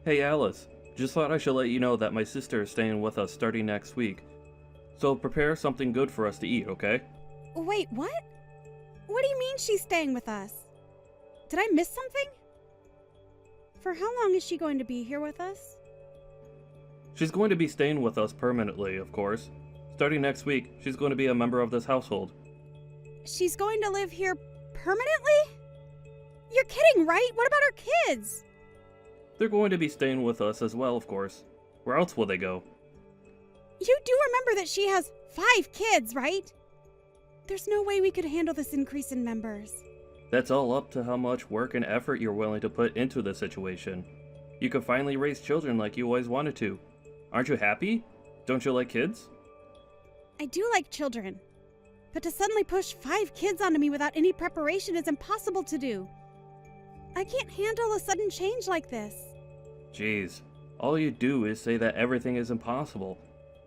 Hey Alice, just thought I should let you know that my sister is staying with us starting next week. So prepare something good for us to eat, okay? Wait, what? What do you mean she's staying with us? Did I miss something? For how long is she going to be here with us? She's going to be staying with us permanently, of course. Starting next week, she's going to be a member of this household. She's going to live here permanently? You're kidding, right? What about her kids? They're going to be staying with us as well, of course. Where else will they go? You do remember that she has 5 kids, right? There's no way we could handle this increase in members. That's all up to how much work and effort you're willing to put into the situation. You could finally raise children like you always wanted to. Aren't you happy? Don't you like kids? I do like children. But to suddenly push 5 kids onto me without any preparation is impossible to do. I can't handle a sudden change like this. Jeez, all you do is say that everything is impossible.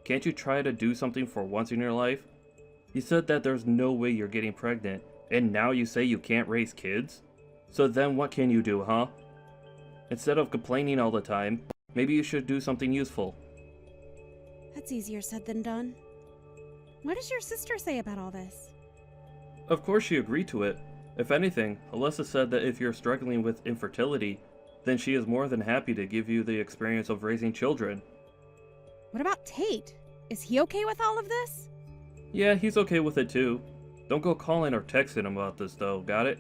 Can't you try to do something for once in your life? You said that there's no way you're getting pregnant, and now you say you can't raise kids? So then what can you do, huh? Instead of complaining all the time, maybe you should do something useful. That's easier said than done. What does your sister say about all this? Of course she agreed to it. If anything, Alyssa said that if you're struggling with infertility, then she is more than happy to give you the experience of raising children. What about Tate? Is he okay with all of this? Yeah, he's okay with it too. Don't go calling or texting him about this though, got it?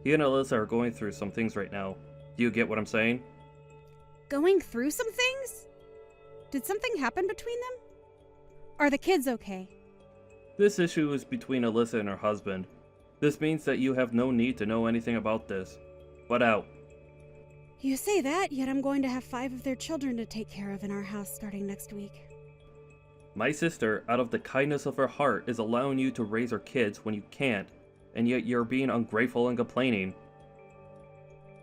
He and Alyssa are going through some things right now. Do you get what I'm saying? Going through some things? Did something happen between them? Are the kids okay? This issue is between Alyssa and her husband. This means that you have no need to know anything about this. Butt out. You say that, yet I'm going to have 5 of their children to take care of in our house starting next week. My sister, out of the kindness of her heart, is allowing you to raise her kids when you can't, and yet you're being ungrateful and complaining.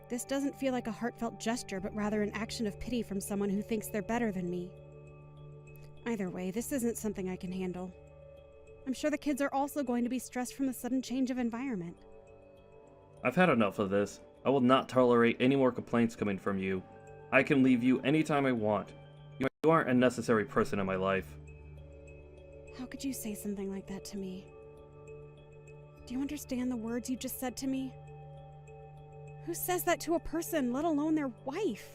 This doesn't feel like a heartfelt gesture, but rather an action of pity from someone who thinks they're better than me. Either way, this isn't something I can handle. I'm sure the kids are also going to be stressed from the sudden change of environment. I've had enough of this. I will not tolerate any more complaints coming from you. I can leave you anytime I want. You aren't a necessary person in my life. How could you say something like that to me? Do you understand the words you just said to me? Who says that to a person, let alone their wife?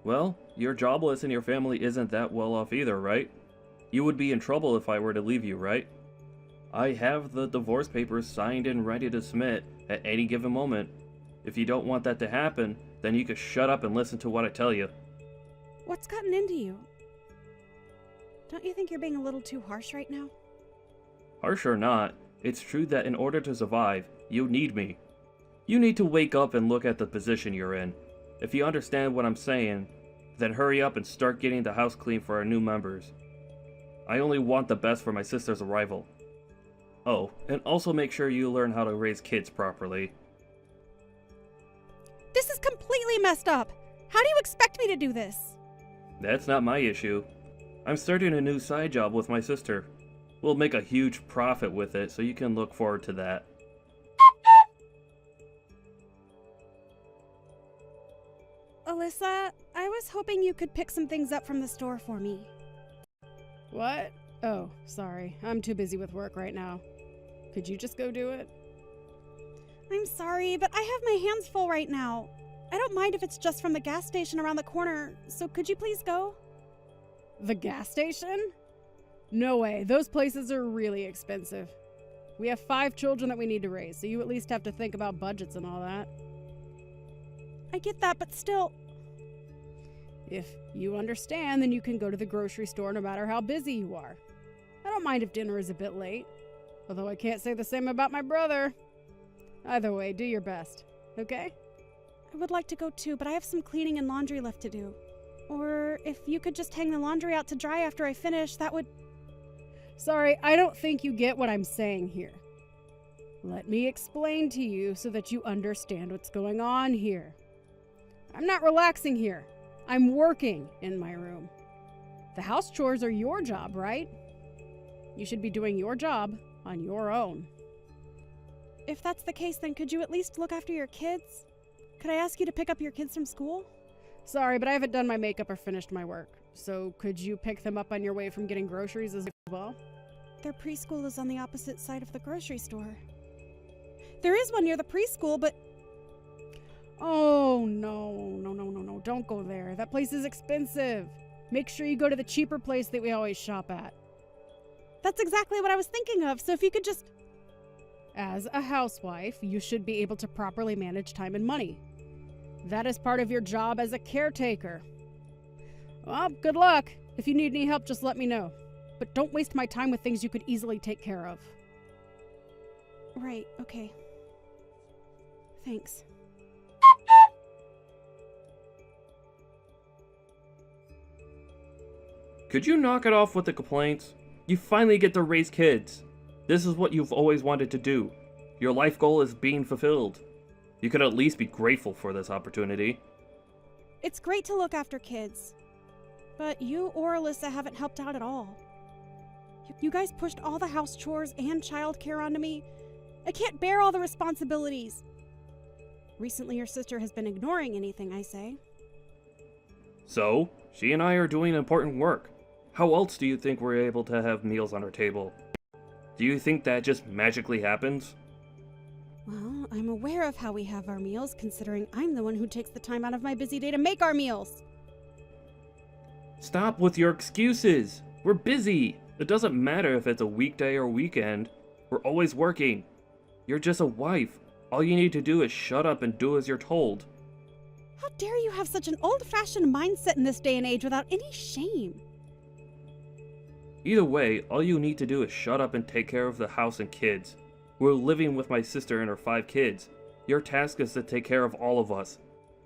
Well, you're jobless and your family isn't that well off either, right? You would be in trouble if I were to leave you, right? I have the divorce papers signed and ready to submit at any given moment. If you don't want that to happen, then you can shut up and listen to what I tell you. What's gotten into you? Don't you think you're being a little too harsh right now? Harsh or not, it's true that in order to survive, you need me. You need to wake up and look at the position you're in. If you understand what I'm saying, then hurry up and start getting the house clean for our new members. I only want the best for my sister's arrival. Oh, and also make sure you learn how to raise kids properly. This is completely messed up! How do you expect me to do this? That's not my issue. I'm starting a new side job with my sister. We'll make a huge profit with it, so you can look forward to that. Alyssa, I was hoping you could pick some things up from the store for me. What? Oh, sorry. I'm too busy with work right now. Could you just go do it? I'm sorry, but I have my hands full right now. I don't mind if it's just from the gas station around the corner, so could you please go? The gas station? No way. Those places are really expensive. We have 5 children that we need to raise, so you at least have to think about budgets and all that. I get that, but still... If you understand, then you can go to the grocery store no matter how busy you are. I don't mind if dinner is a bit late, although I can't say the same about my brother. Either way, do your best, okay? I would like to go too, but I have some cleaning and laundry left to do. Or if you could just hang the laundry out to dry after I finish, that would... Sorry, I don't think you get what I'm saying here. Let me explain to you so that you understand what's going on here. I'm not relaxing here. I'm working in my room. The house chores are your job, right? You should be doing your job on your own. If that's the case, then could you at least look after your kids? Could I ask you to pick up your kids from school? Sorry, but I haven't done my makeup or finished my work. So could you pick them up on your way from getting groceries as well? Their preschool is on the opposite side of the grocery store. There is one near the preschool, but Oh, no. Don't go there. That place is expensive. Make sure you go to the cheaper place that we always shop at. that's exactly what I was thinking of. So if you could just... As a housewife, you should be able to properly manage time and money. That is part of your job as a caretaker. Well, good luck. If you need any help, just let me know. But don't waste my time with things you could easily take care of. Right, okay. Thanks. Could you knock it off with the complaints? You finally get to raise kids. This is what you've always wanted to do. Your life goal is being fulfilled. You could at least be grateful for this opportunity. It's great to look after kids. But you or Alyssa haven't helped out at all. You guys pushed all the house chores and childcare onto me. I can't bear all the responsibilities. Recently, your sister has been ignoring anything I say. So, she and I are doing important work. How else do you think we're able to have meals on our table? Do you think that just magically happens? Well, I'm aware of how we have our meals, considering I'm the one who takes the time out of my busy day to make our meals. Stop with your excuses! We're busy! It doesn't matter if it's a weekday or weekend. We're always working. You're just a wife. All you need to do is shut up and do as you're told. How dare you have such an old-fashioned mindset in this day and age without any shame? Either way, all you need to do is shut up and take care of the house and kids. We're living with my sister and her 5 kids. Your task is to take care of all of us.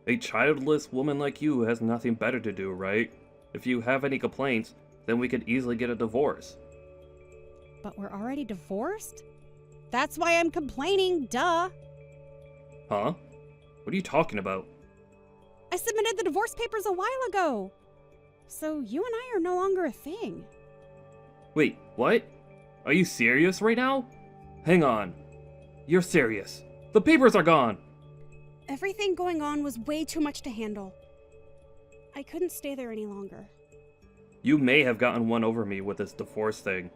A childless woman like you has nothing better to do, right? If you have any complaints, then we could easily get a divorce. But we're already divorced? That's why I'm complaining, duh! Huh? What are you talking about? I submitted the divorce papers a while ago. So you and I are no longer a thing. Wait, what? Are you serious right now? Hang on. You're serious. The papers are gone! Everything going on was way too much to handle. I couldn't stay there any longer. You may have gotten one over me with this divorce thing,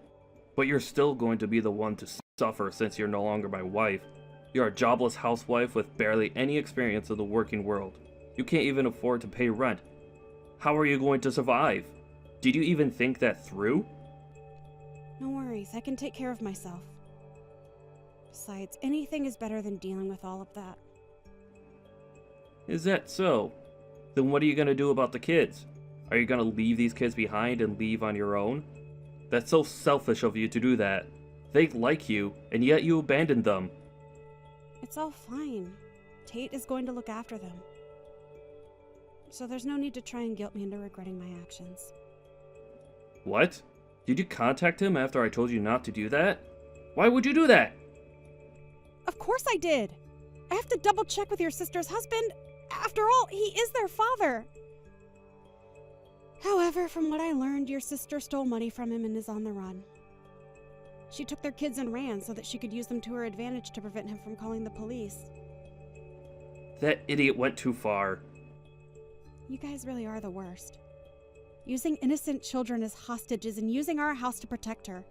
but you're still going to be the one to suffer since you're no longer my wife. You're a jobless housewife with barely any experience of the working world. You can't even afford to pay rent. How are you going to survive? Did you even think that through? No worries, I can take care of myself. Besides, anything is better than dealing with all of that. Is that so? Then what are you gonna do about the kids? Are you gonna leave these kids behind and leave on your own? That's so selfish of you to do that. They like you, and yet you abandoned them. It's all fine. Tate is going to look after them. So there's no need to try and guilt me into regretting my actions. What? Did you contact him after I told you not to do that? Why would you do that? Of course I did! I have to double check with your sister's husband. After all, he is their father. However, from what I learned, your sister stole money from him and is on the run. She took their kids and ran so that she could use them to her advantage to prevent him from calling the police. That idiot went too far. You guys really are the worst. Using innocent children as hostages and using our house to protect her.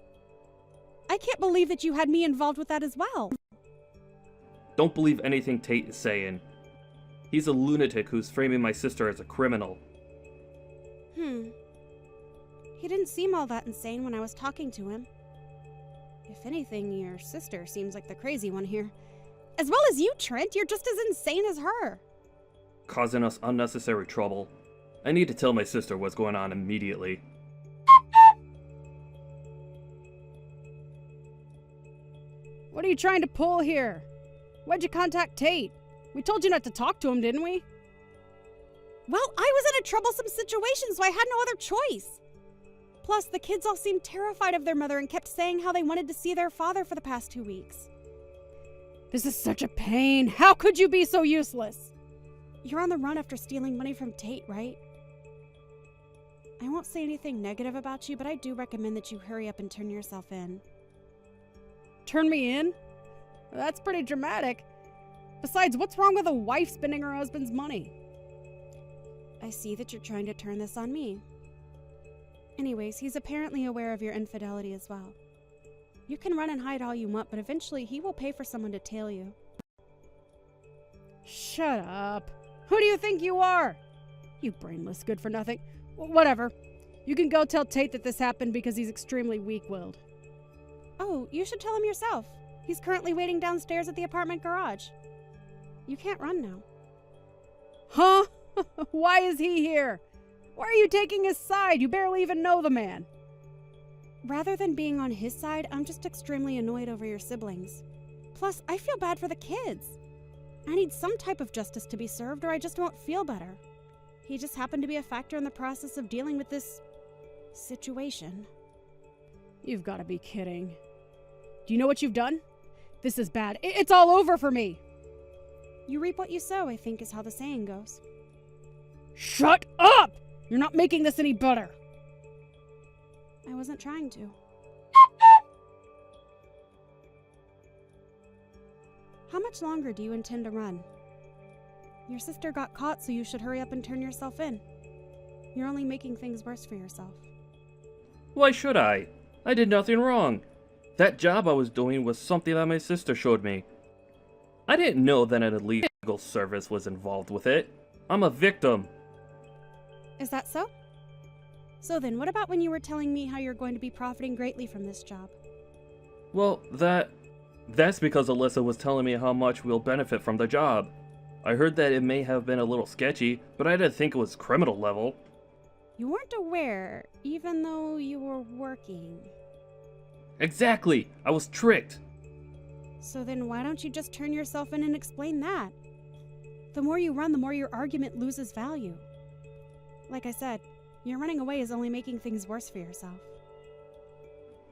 I can't believe that you had me involved with that as well. Don't believe anything Tate is saying. He's a lunatic who's framing my sister as a criminal. He didn't seem all that insane when I was talking to him. If anything, your sister seems like the crazy one here. As well as you, Trent. You're just as insane as her. Causing us unnecessary trouble. I need to tell my sister what's going on immediately. What are you trying to pull here? Why'd you contact Tate? We told you not to talk to him, didn't we? Well, I was in a troublesome situation, so I had no other choice. Plus, the kids all seemed terrified of their mother and kept saying how they wanted to see their father for the past 2 weeks. This is such a pain. How could you be so useless? You're on the run after stealing money from Tate, right? I won't say anything negative about you, but I do recommend that you hurry up and turn yourself in. Turn me in? That's pretty dramatic. Besides, what's wrong with a wife spending her husband's money? I see that you're trying to turn this on me. Anyways, he's apparently aware of your infidelity as well. You can run and hide all you want, but eventually he will pay for someone to tail you. Shut up. Who do you think you are? You brainless good for nothing. Whatever. You can go tell Tate that this happened because he's extremely weak-willed. Oh, you should tell him yourself. He's currently waiting downstairs at the apartment garage. You can't run now. Huh? Why is he here? Why are you taking his side? You barely even know the man. Rather than being on his side, I'm just extremely annoyed over your siblings. Plus, I feel bad for the kids. I need some type of justice to be served or I just won't feel better. He just happened to be a factor in the process of dealing with this situation. You've got to be kidding. Do you know what you've done? This is bad. It's all over for me. You reap what you sow, I think is how the saying goes. Shut up! You're not making this any better. I wasn't trying to. How much longer do you intend to run? Your sister got caught, so you should hurry up and turn yourself in. You're only making things worse for yourself. Why should I? I did nothing wrong. That job I was doing was something that my sister showed me. I didn't know that an illegal service was involved with it. I'm a victim. Is that so? So then, what about when you were telling me how you're going to be profiting greatly from this job? Well, that's because Alyssa was telling me how much we'll benefit from the job. I heard that it may have been a little sketchy, but I didn't think it was criminal level. You weren't aware, even though you were working. Exactly! I was tricked! So then why don't you just turn yourself in and explain that? The more you run, the more your argument loses value. Like I said, your running away is only making things worse for yourself.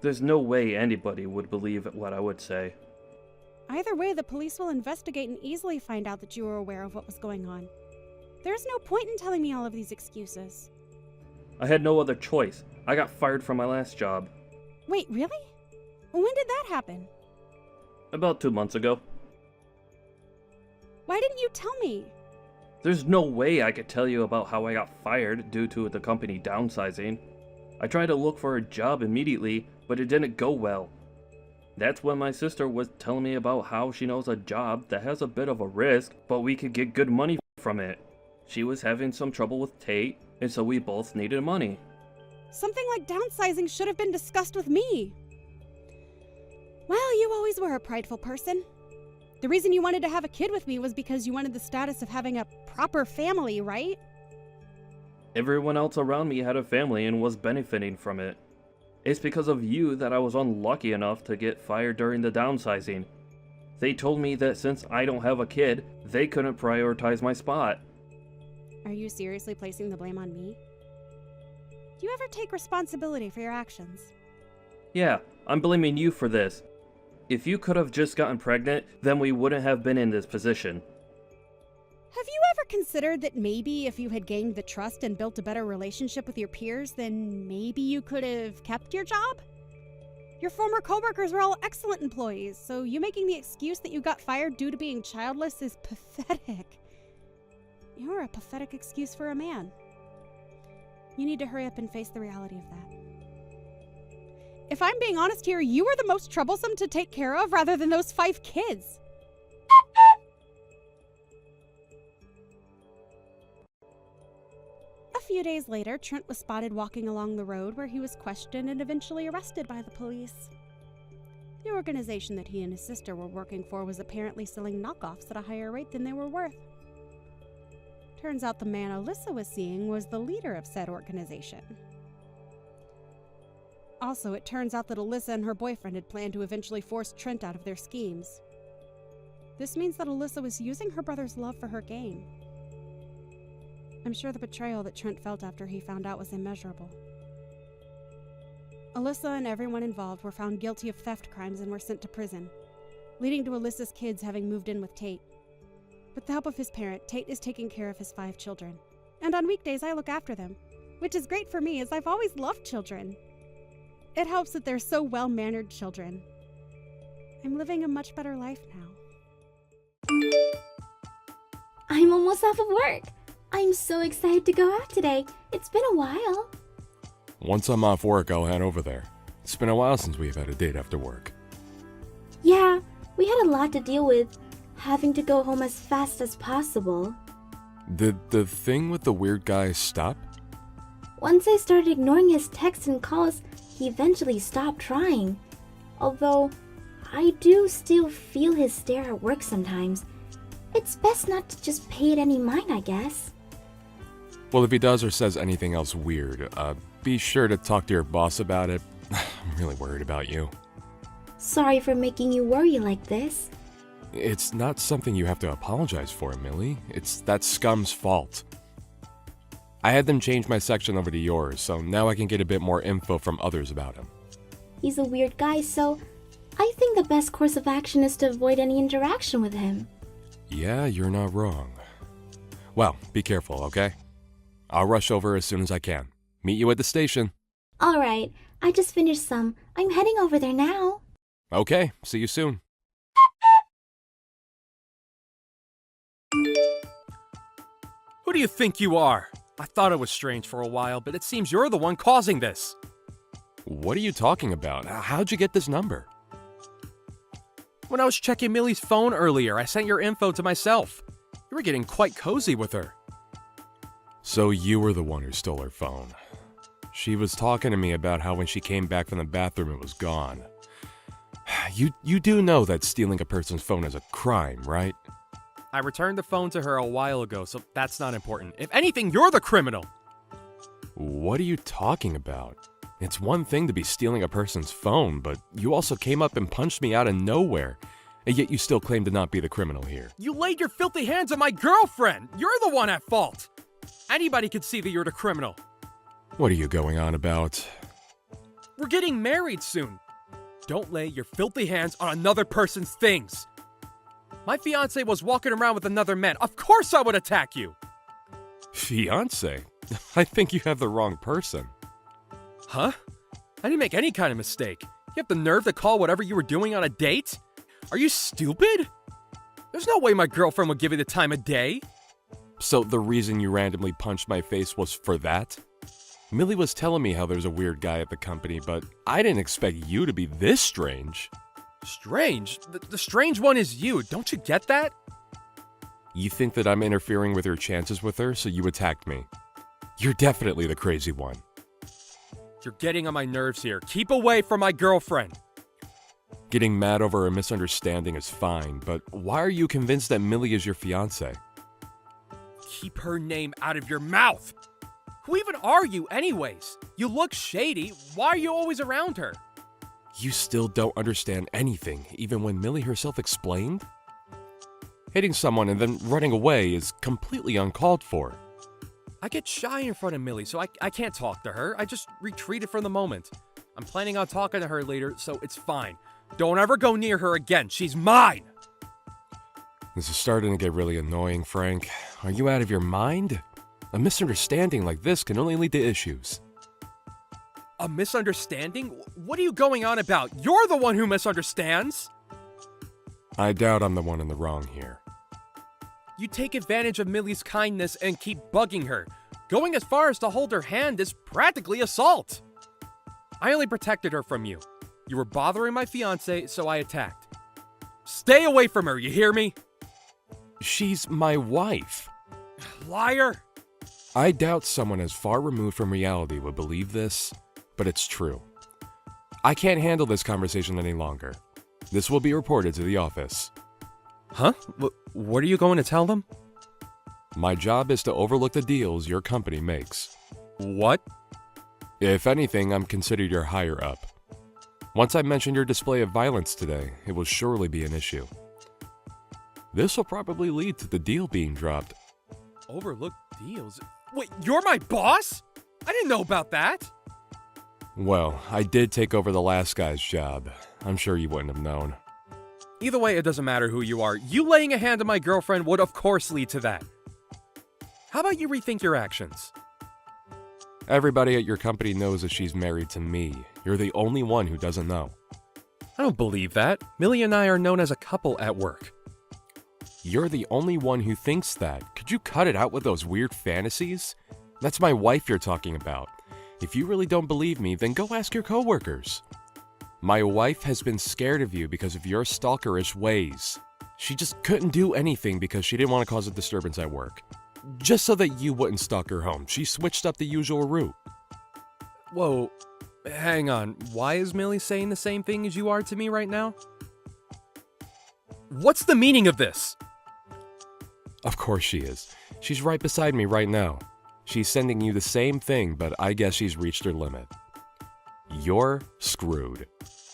There's no way anybody would believe what I would say. Either way, the police will investigate and easily find out that you were aware of what was going on. There's no point in telling me all of these excuses. I had no other choice. I got fired from my last job. Wait, really? When did that happen? About 2 months ago. Why didn't you tell me? There's no way I could tell you about how I got fired due to the company downsizing. I tried to look for a job immediately, but it didn't go well. That's when my sister was telling me about how she knows a job that has a bit of a risk, but we could get good money from it. She was having some trouble with Tate, and so we both needed money. Something like downsizing should have been discussed with me. Well, you always were a prideful person. The reason you wanted to have a kid with me was because you wanted the status of having a proper family, right? Everyone else around me had a family and was benefiting from it. It's because of you that I was unlucky enough to get fired during the downsizing. They told me that since I don't have a kid, they couldn't prioritize my spot. Are you seriously placing the blame on me? Do you ever take responsibility for your actions? Yeah, I'm blaming you for this. If you could have just gotten pregnant, then we wouldn't have been in this position. Have you ever considered that maybe if you had gained the trust and built a better relationship with your peers, then maybe you could have kept your job? Your former coworkers were all excellent employees, so you making the excuse that you got fired due to being childless is pathetic. You're a pathetic excuse for a man. You need to hurry up and face the reality of that. If I'm being honest here, you were the most troublesome to take care of rather than those 5 kids. A few days later, Trent was spotted walking along the road where he was questioned and eventually arrested by the police. The organization that he and his sister were working for was apparently selling knockoffs at a higher rate than they were worth. Turns out the man Alyssa was seeing was the leader of said organization. Also, it turns out that Alyssa and her boyfriend had planned to eventually force Trent out of their schemes. This means that Alyssa was using her brother's love for her gain. I'm sure the betrayal that Trent felt after he found out was immeasurable. Alyssa and everyone involved were found guilty of theft crimes and were sent to prison, leading to Alyssa's kids having moved in with Tate. With the help of his parent, Tate is taking care of his 5 children. And on weekdays, I look after them, which is great for me as I've always loved children. It helps that they're so well-mannered children. I'm living a much better life now. I'm almost off of work. I'm so excited to go out today. It's been a while. Once I'm off work, I'll head over there. It's been a while since we've had a date after work. Yeah, we had a lot to deal with, having to go home as fast as possible. Did the thing with the weird guy stop? Once I started ignoring his texts and calls, he eventually stopped trying. Although, I do still feel his stare at work sometimes. It's best not to just pay it any mind, I guess. Well, if he does or says anything else weird, be sure to talk to your boss about it. I'm really worried about you. Sorry for making you worry like this. It's not something you have to apologize for, Millie. It's that scum's fault. I had them change my section over to yours, so now I can get a bit more info from others about him. He's a weird guy, so I think the best course of action is to avoid any interaction with him. Yeah, you're not wrong. Well, be careful, okay? I'll rush over as soon as I can. Meet you at the station. Alright, I just finished some. I'm heading over there now. Okay, see you soon. Who do you think you are? I thought it was strange for a while, but it seems you're the one causing this. What are you talking about? How'd you get this number? When I was checking Millie's phone earlier, I sent your info to myself. You were getting quite cozy with her. So you were the one who stole her phone. She was talking to me about how when she came back from the bathroom it was gone. You do know that stealing a person's phone is a crime, right? I returned the phone to her a while ago, so that's not important. If anything, you're the criminal. What are you talking about? It's one thing to be stealing a person's phone, but you also came up and punched me out of nowhere, and yet you still claim to not be the criminal here. You laid your filthy hands on my girlfriend. You're the one at fault. Anybody could see that you're the criminal. What are you going on about? We're getting married soon. Don't lay your filthy hands on another person's things. My fiance was walking around with another man. Of course I would attack you. Fiance? I think you have the wrong person. Huh? I didn't make any kind of mistake. You have the nerve to call whatever you were doing on a date? Are you stupid? There's no way my girlfriend would give you the time of day. So the reason you randomly punched my face was for that? Millie was telling me how there's a weird guy at the company, but I didn't expect you to be this strange. Strange? The strange one is you. Don't you get that? You think that I'm interfering with your chances with her, so you attacked me. You're definitely the crazy one. You're getting on my nerves here. Keep away from my girlfriend. Getting mad over a misunderstanding is fine, but why are you convinced that Millie is your fiance? Keep her name out of your mouth. Who even are you anyways? You look shady. Why are you always around her? You still don't understand anything, even when Millie herself explained? Hitting someone and then running away is completely uncalled for. I get shy in front of Millie, so I can't talk to her. I just retreated from the moment. I'm planning on talking to her later, so it's fine. Don't ever go near her again. She's mine. This is starting to get really annoying, Frank. Are you out of your mind? A misunderstanding like this can only lead to issues. A misunderstanding? What are you going on about? You're the one who misunderstands. I doubt I'm the one in the wrong here. You take advantage of Millie's kindness and keep bugging her. Going as far as to hold her hand is practically assault. I only protected her from you. You were bothering my fiance, so I attacked. Stay away from her, you hear me? She's my wife. Liar! I doubt someone as far removed from reality would believe this, but it's true. I can't handle this conversation any longer. This will be reported to the office. Huh? What are you going to tell them? My job is to overlook the deals your company makes. What? If anything, I'm considered your higher up. Once I mention your display of violence today, it will surely be an issue. This will probably lead to the deal being dropped. Overlooked deals? Wait, you're my boss? I didn't know about that. Well, I did take over the last guy's job. I'm sure you wouldn't have known. Either way, it doesn't matter who you are. You laying a hand on my girlfriend would of course lead to that. How about you rethink your actions? Everybody at your company knows that she's married to me. You're the only one who doesn't know. I don't believe that. Millie and I are known as a couple at work. You're the only one who thinks that. Could you cut it out with those weird fantasies? That's my wife you're talking about. If you really don't believe me, then go ask your coworkers. My wife has been scared of you because of your stalkerish ways. She just couldn't do anything because she didn't want to cause a disturbance at work. Just so that you wouldn't stalk her home, she switched up the usual route. Whoa, hang on. Why is Millie saying the same thing as you are to me right now? What's the meaning of this? Of course she is. She's right beside me right now. She's sending you the same thing, but I guess she's reached her limit. You're screwed.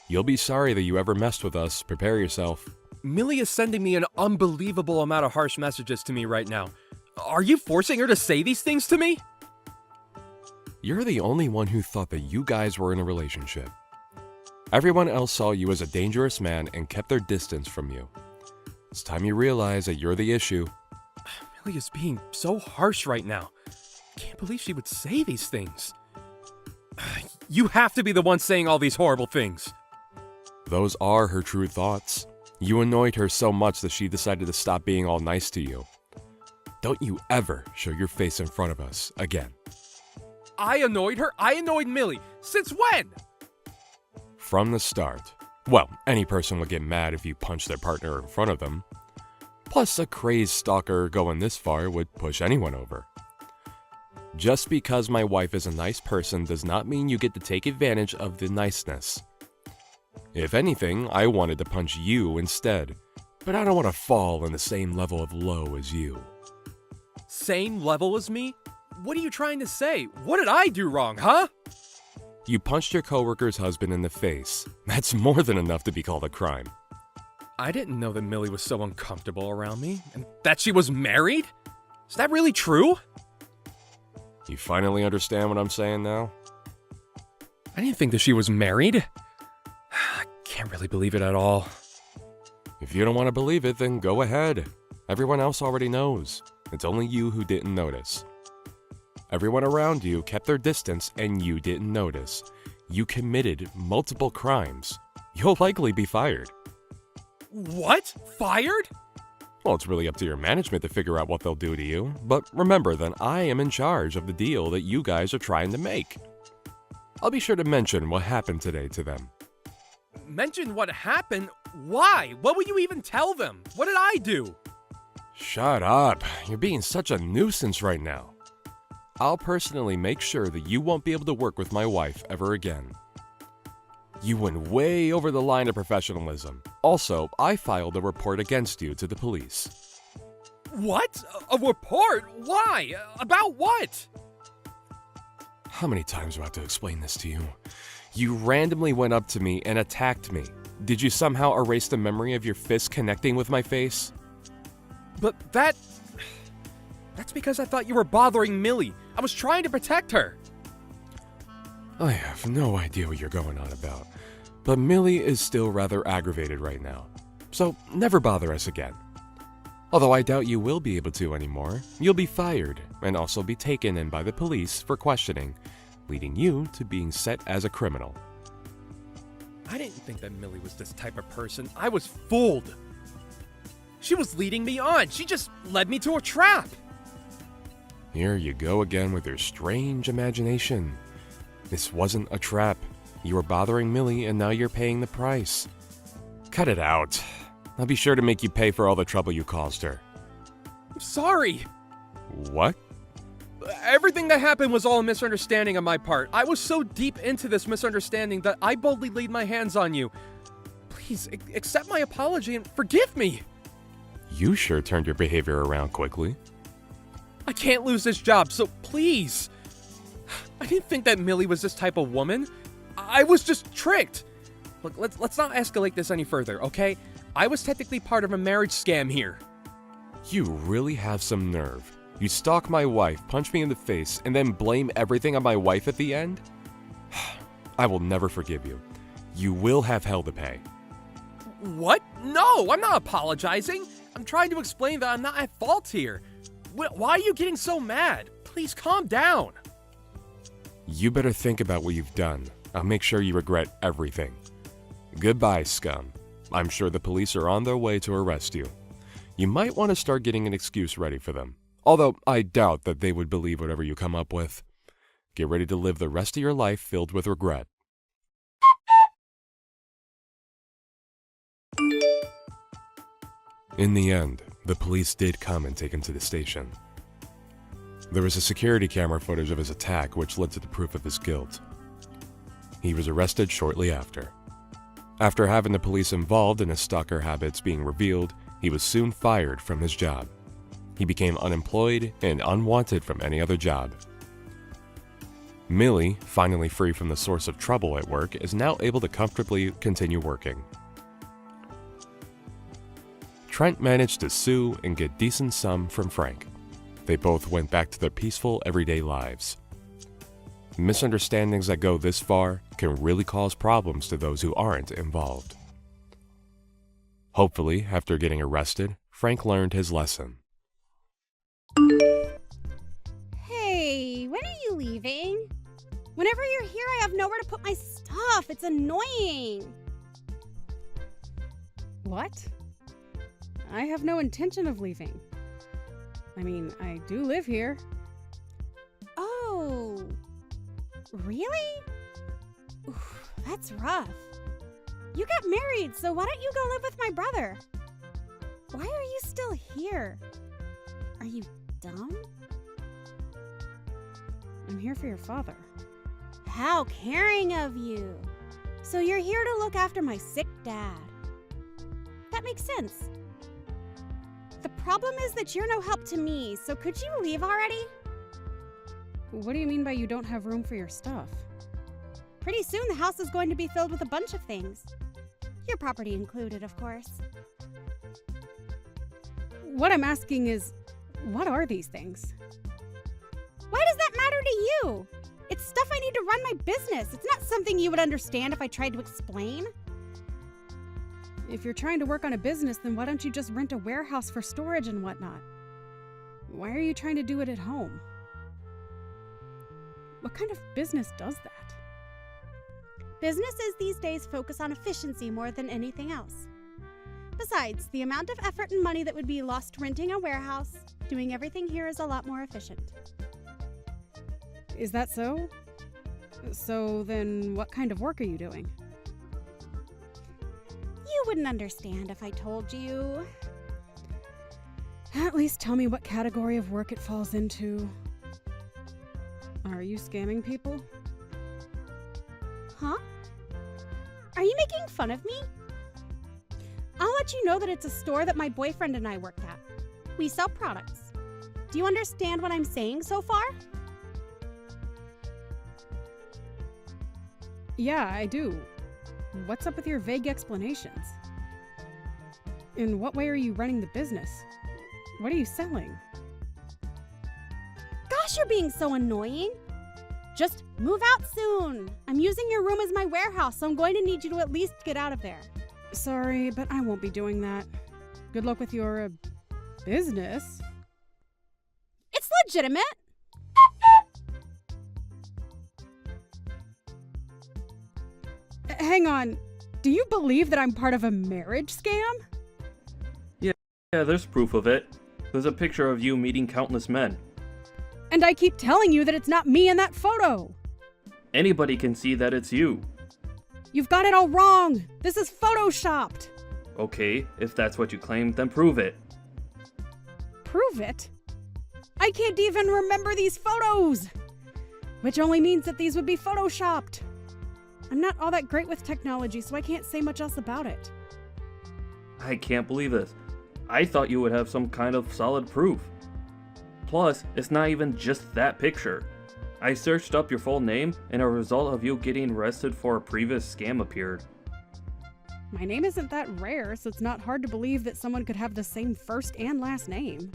You'll be sorry that you ever messed with us. Prepare yourself. Millie is sending me an unbelievable amount of harsh messages to me right now. Are you forcing her to say these things to me? You're the only one who thought that you guys were in a relationship. Everyone else saw you as a dangerous man and kept their distance from you. It's time you realize that you're the issue. Millie is being so harsh right now. Can't believe she would say these things. You have to be the one saying all these horrible things. Those are her true thoughts. You annoyed her so much that she decided to stop being all nice to you. Don't you ever show your face in front of us again. I annoyed her? I annoyed Millie. Since when? From the start. Well, any person would get mad if you punched their partner in front of them. Plus, a crazed stalker going this far would push anyone over. Just because my wife is a nice person does not mean you get to take advantage of the niceness. If anything, I wanted to punch you instead, but I don't want to fall in the same level of low as you. Same level as me? What are you trying to say? What did I do wrong, huh? You punched your coworker's husband in the face. That's more than enough to be called a crime. I didn't know that Millie was so uncomfortable around me, and that she was married? Is that really true? You finally understand what I'm saying now? I didn't think that she was married. I can't really believe it at all. If you don't want to believe it, then go ahead. Everyone else already knows. It's only you who didn't notice. Everyone around you kept their distance and you didn't notice. You committed multiple crimes. You'll likely be fired. What? Fired? Well, it's really up to your management to figure out what they'll do to you, but remember that I am in charge of the deal that you guys are trying to make. I'll be sure to mention what happened today to them. Mention what happened? Why? What would you even tell them? What did I do? Shut up. You're being such a nuisance right now. I'll personally make sure that you won't be able to work with my wife ever again. You went way over the line of professionalism. Also, I filed a report against you to the police. What? A report? Why? About what? How many times do I have to explain this to you? You randomly went up to me and attacked me. Did you somehow erase the memory of your fist connecting with my face? But that's because I thought you were bothering Millie. I was trying to protect her. I have no idea what you're going on about, but Millie is still rather aggravated right now, so never bother us again. Although I doubt you will be able to anymore, you'll be fired and also be taken in by the police for questioning, leading you to being set as a criminal. I didn't think that Millie was this type of person. I was fooled. She was leading me on. She just led me to a trap. Here you go again with your strange imagination. This wasn't a trap. You were bothering Millie and now you're paying the price. Cut it out. I'll be sure to make you pay for all the trouble you caused her. I'm sorry. What? Everything that happened was all a misunderstanding on my part. I was so deep into this misunderstanding that I boldly laid my hands on you. Please, accept my apology and forgive me. You sure turned your behavior around quickly. I can't lose this job, so please. I didn't think that Millie was this type of woman. I was just tricked. Look, let's not escalate this any further, okay? I was technically part of a marriage scam here. You really have some nerve. You stalk my wife, punch me in the face, and then blame everything on my wife at the end? I will never forgive you. You will have hell to pay. What? No, I'm not apologizing. I'm trying to explain that I'm not at fault here. Why are you getting so mad? Please calm down. You better think about what you've done. I'll make sure you regret everything. Goodbye, scum. I'm sure the police are on their way to arrest you. you might want to start getting an excuse ready for them. Although I doubt that they would believe whatever you come up with. Get ready to live the rest of your life filled with regret. In the end, the police did come and take him to the station. There was a security camera footage of his attack which led to the proof of his guilt. He was arrested shortly after. After having the police involved in his stalker habits being revealed, he was soon fired from his job. He became unemployed and unwanted from any other job. Millie, finally free from the source of trouble at work, is now able to comfortably continue working. Trent managed to sue and get decent sum from Frank. They both went back to their peaceful, everyday lives. Misunderstandings that go this far can really cause problems to those who aren't involved. Hopefully, after getting arrested, Frank learned his lesson. Hey, when are you leaving? Whenever you're here, I have nowhere to put my stuff. It's annoying. What? I have no intention of leaving. I mean, I do live here. Oh, really? Oof, that's rough. You got married, so why don't you go live with my brother? Why are you still here? Are you dumb? I'm here for your father. How caring of you. So you're here to look after my sick dad. That makes sense. The problem is that you're no help to me, so could you leave already? What do you mean by you don't have room for your stuff? Pretty soon the house is going to be filled with a bunch of things. Your property included, of course. What I'm asking is, what are these things? Why does that matter to you? It's stuff I need to run my business. It's not something you would understand if I tried to explain. If you're trying to work on a business, then why don't you just rent a warehouse for storage and whatnot? Why are you trying to do it at home? What kind of business does that? Businesses these days focus on efficiency more than anything else. Besides, the amount of effort and money that would be lost renting a warehouse, doing everything here is a lot more efficient. Is that so? So then what kind of work are you doing? You wouldn't understand if I told you. At least tell me what category of work it falls into. Are you scamming people? Huh? Are you making fun of me? I'll let you know that it's a store that my boyfriend and I work at. We sell products. Do you understand what I'm saying so far? Yeah, I do. What's up with your vague explanations? In what way are you running the business? What are you selling? Gosh, you're being so annoying. Just move out soon. I'm using your room as my warehouse, so I'm going to need you to at least get out of there. Sorry, but I won't be doing that. Good luck with your, business. It's legitimate. Hang on. Do you believe that I'm part of a marriage scam? Yeah, there's proof of it. There's a picture of you meeting countless men. And I keep telling you that it's not me in that photo. Anybody can see that it's you. You've got it all wrong. This is photoshopped. Okay, if that's what you claim, then prove it. Prove it? I can't even remember these photos. Which only means that these would be photoshopped. I'm not all that great with technology, so I can't say much else about it. I can't believe this. I thought you would have some kind of solid proof. Plus, it's not even just that picture. I searched up your full name, and a result of you getting arrested for a previous scam appeared. My name isn't that rare, so it's not hard to believe that someone could have the same first and last name.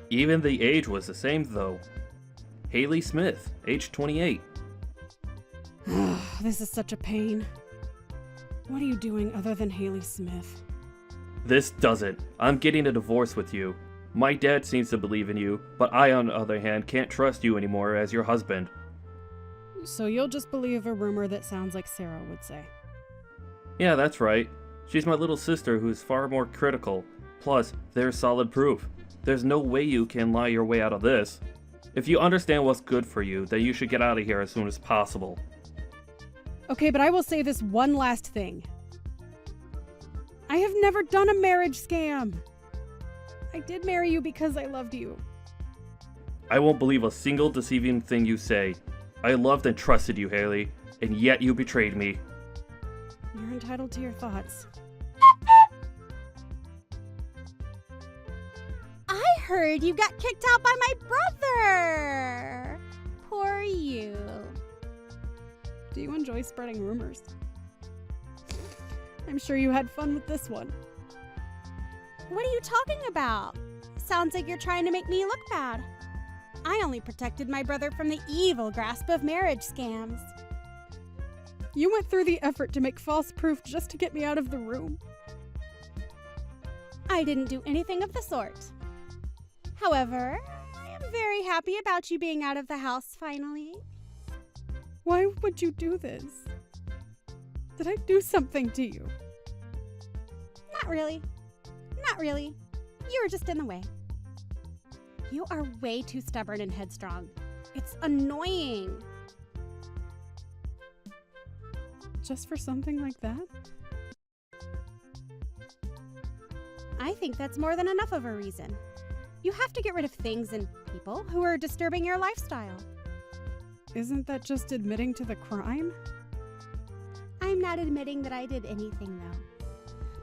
Even the age was the same, though. Haley Smith, age 28. This is such a pain. What are you doing other than Haley Smith? This doesn't. I'm getting a divorce with you. My dad seems to believe in you, but I, on the other hand, can't trust you anymore as your husband. So you'll just believe a rumor that sounds like Sarah would say. Yeah, that's right. She's my little sister who's far more critical, Plus, there's solid proof. There's no way you can lie your way out of this. If you understand what's good for you, then you should get out of here as soon as possible. Okay, but I will say this one last thing. I have never done a marriage scam. I did marry you because I loved you. I won't believe a single deceiving thing you say. I loved and trusted you, Haley, and yet you betrayed me. You're entitled to your thoughts. I heard you got kicked out by my brother. Poor you. Do you enjoy spreading rumors? I'm sure you had fun with this one. What are you talking about? Sounds like you're trying to make me look bad. I only protected my brother from the evil grasp of marriage scams. You went through the effort to make false proof just to get me out of the room. I didn't do anything of the sort. However, I am very happy about you being out of the house finally. Why would you do this? Did I do something to you? Not really. Not really. You were just in the way. You are way too stubborn and headstrong. It's annoying. Just for something like that? I think that's more than enough of a reason. You have to get rid of things and people who are disturbing your lifestyle. Isn't that just admitting to the crime? I'm not admitting that I did anything, though.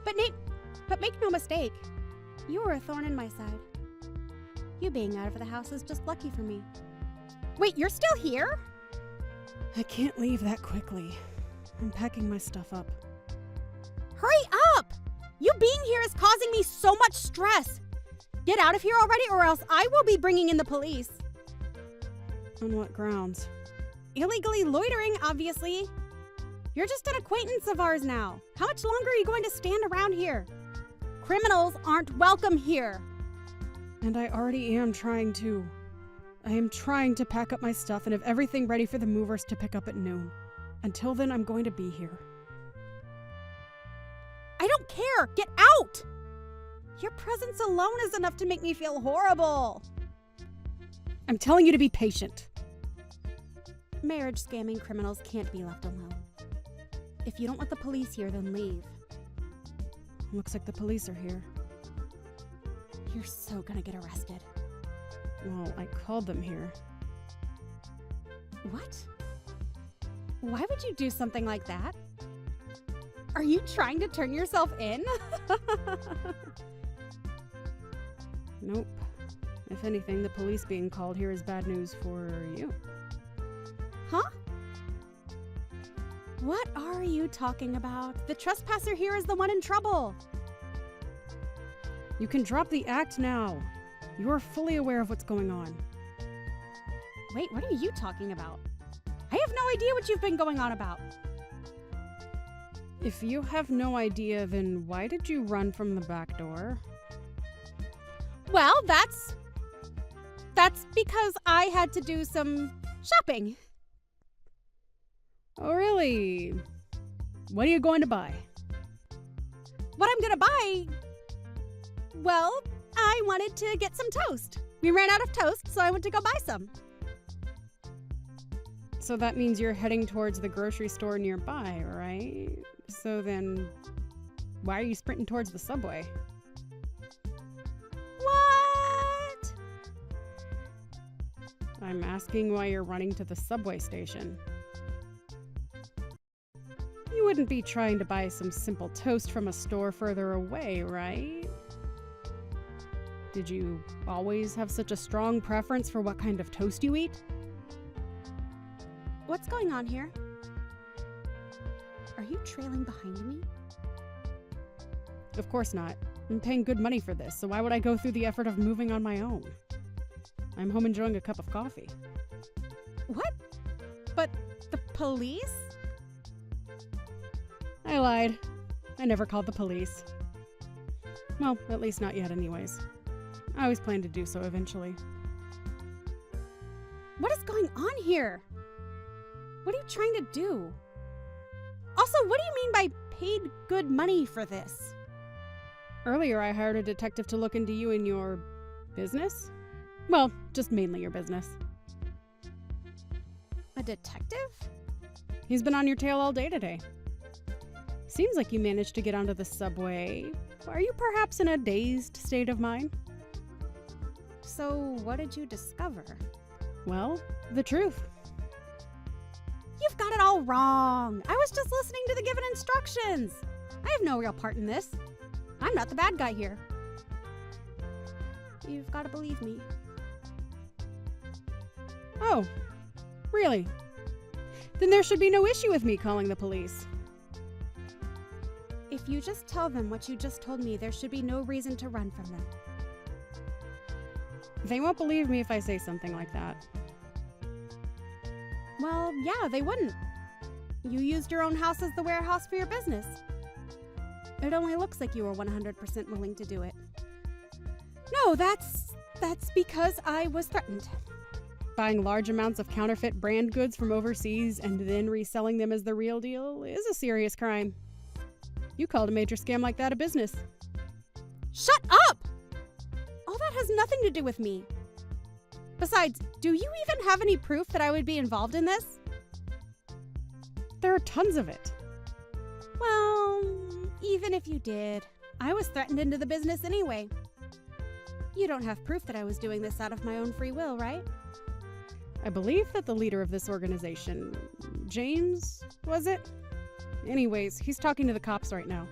But make no mistake, you were a thorn in my side. You being out of the house is just lucky for me. Wait, you're still here? I can't leave that quickly. I'm packing my stuff up. Hurry up! You being here is causing me so much stress. Get out of here already, or else I will be bringing in the police. On what grounds? Illegally loitering, obviously. You're just an acquaintance of ours now. How much longer are you going to stand around here? Criminals aren't welcome here. And I already am trying to. I am trying to pack up my stuff and have everything ready for the movers to pick up at noon. Until then, I'm going to be here. I don't care! Get out! Your presence alone is enough to make me feel horrible. I'm telling you to be patient. Marriage scamming criminals can't be left alone. If you don't want the police here, then leave. Looks like the police are here. You're so gonna get arrested. Well, I called them here. What? Why would you do something like that? Are you trying to turn yourself in? Nope. If anything, the police being called here is bad news for you. Huh? What are you talking about? The trespasser here is the one in trouble. You can drop the act now. You are fully aware of what's going on. Wait, what are you talking about? I have no idea what you've been going on about. If you have no idea, then why did you run from the back door? Well, that's because I had to do some shopping. Oh, really? What are you going to buy? What I'm gonna buy? Well, I wanted to get some toast. We ran out of toast, so I went to go buy some. So that means you're heading towards the grocery store nearby, right? So then, why are you sprinting towards the subway? What? I'm asking why you're running to the subway station. You wouldn't be trying to buy some simple toast from a store further away, right? Did you always have such a strong preference for what kind of toast you eat? What's going on here? Are you trailing behind me? Of course not. I'm paying good money for this, so why would I go through the effort of moving on my own? I'm home enjoying a cup of coffee. What? But the police? I lied. I never called the police. Well, at least not yet anyways. I always plan to do so eventually. What is going on here? What are you trying to do? Also, what do you mean by paid good money for this? Earlier, I hired a detective to look into you and your business. Well, just mainly your business. A detective? He's been on your tail all day today. Seems like you managed to get onto the subway. Are you perhaps in a dazed state of mind? So, what did you discover? Well, the truth. You've got it all wrong. I was just listening to the given instructions. I have no real part in this. I'm not the bad guy here. You've got to believe me. Oh, really? Then there should be no issue with me calling the police. If you just tell them what you just told me, there should be no reason to run from them. They won't believe me if I say something like that. Well, yeah, they wouldn't. You used your own house as the warehouse for your business. It only looks like you were 100% willing to do it. No, that's because I was threatened. Buying large amounts of counterfeit brand goods from overseas and then reselling them as the real deal is a serious crime. You called a major scam like that a business. Shut up! All that has nothing to do with me. Besides, do you even have any proof that I would be involved in this? There are tons of it. Well, even if you did, I was threatened into the business anyway. You don't have proof that I was doing this out of my own free will, right? I believe that the leader of this organization, James, was it? Anyways, he's talking to the cops right now.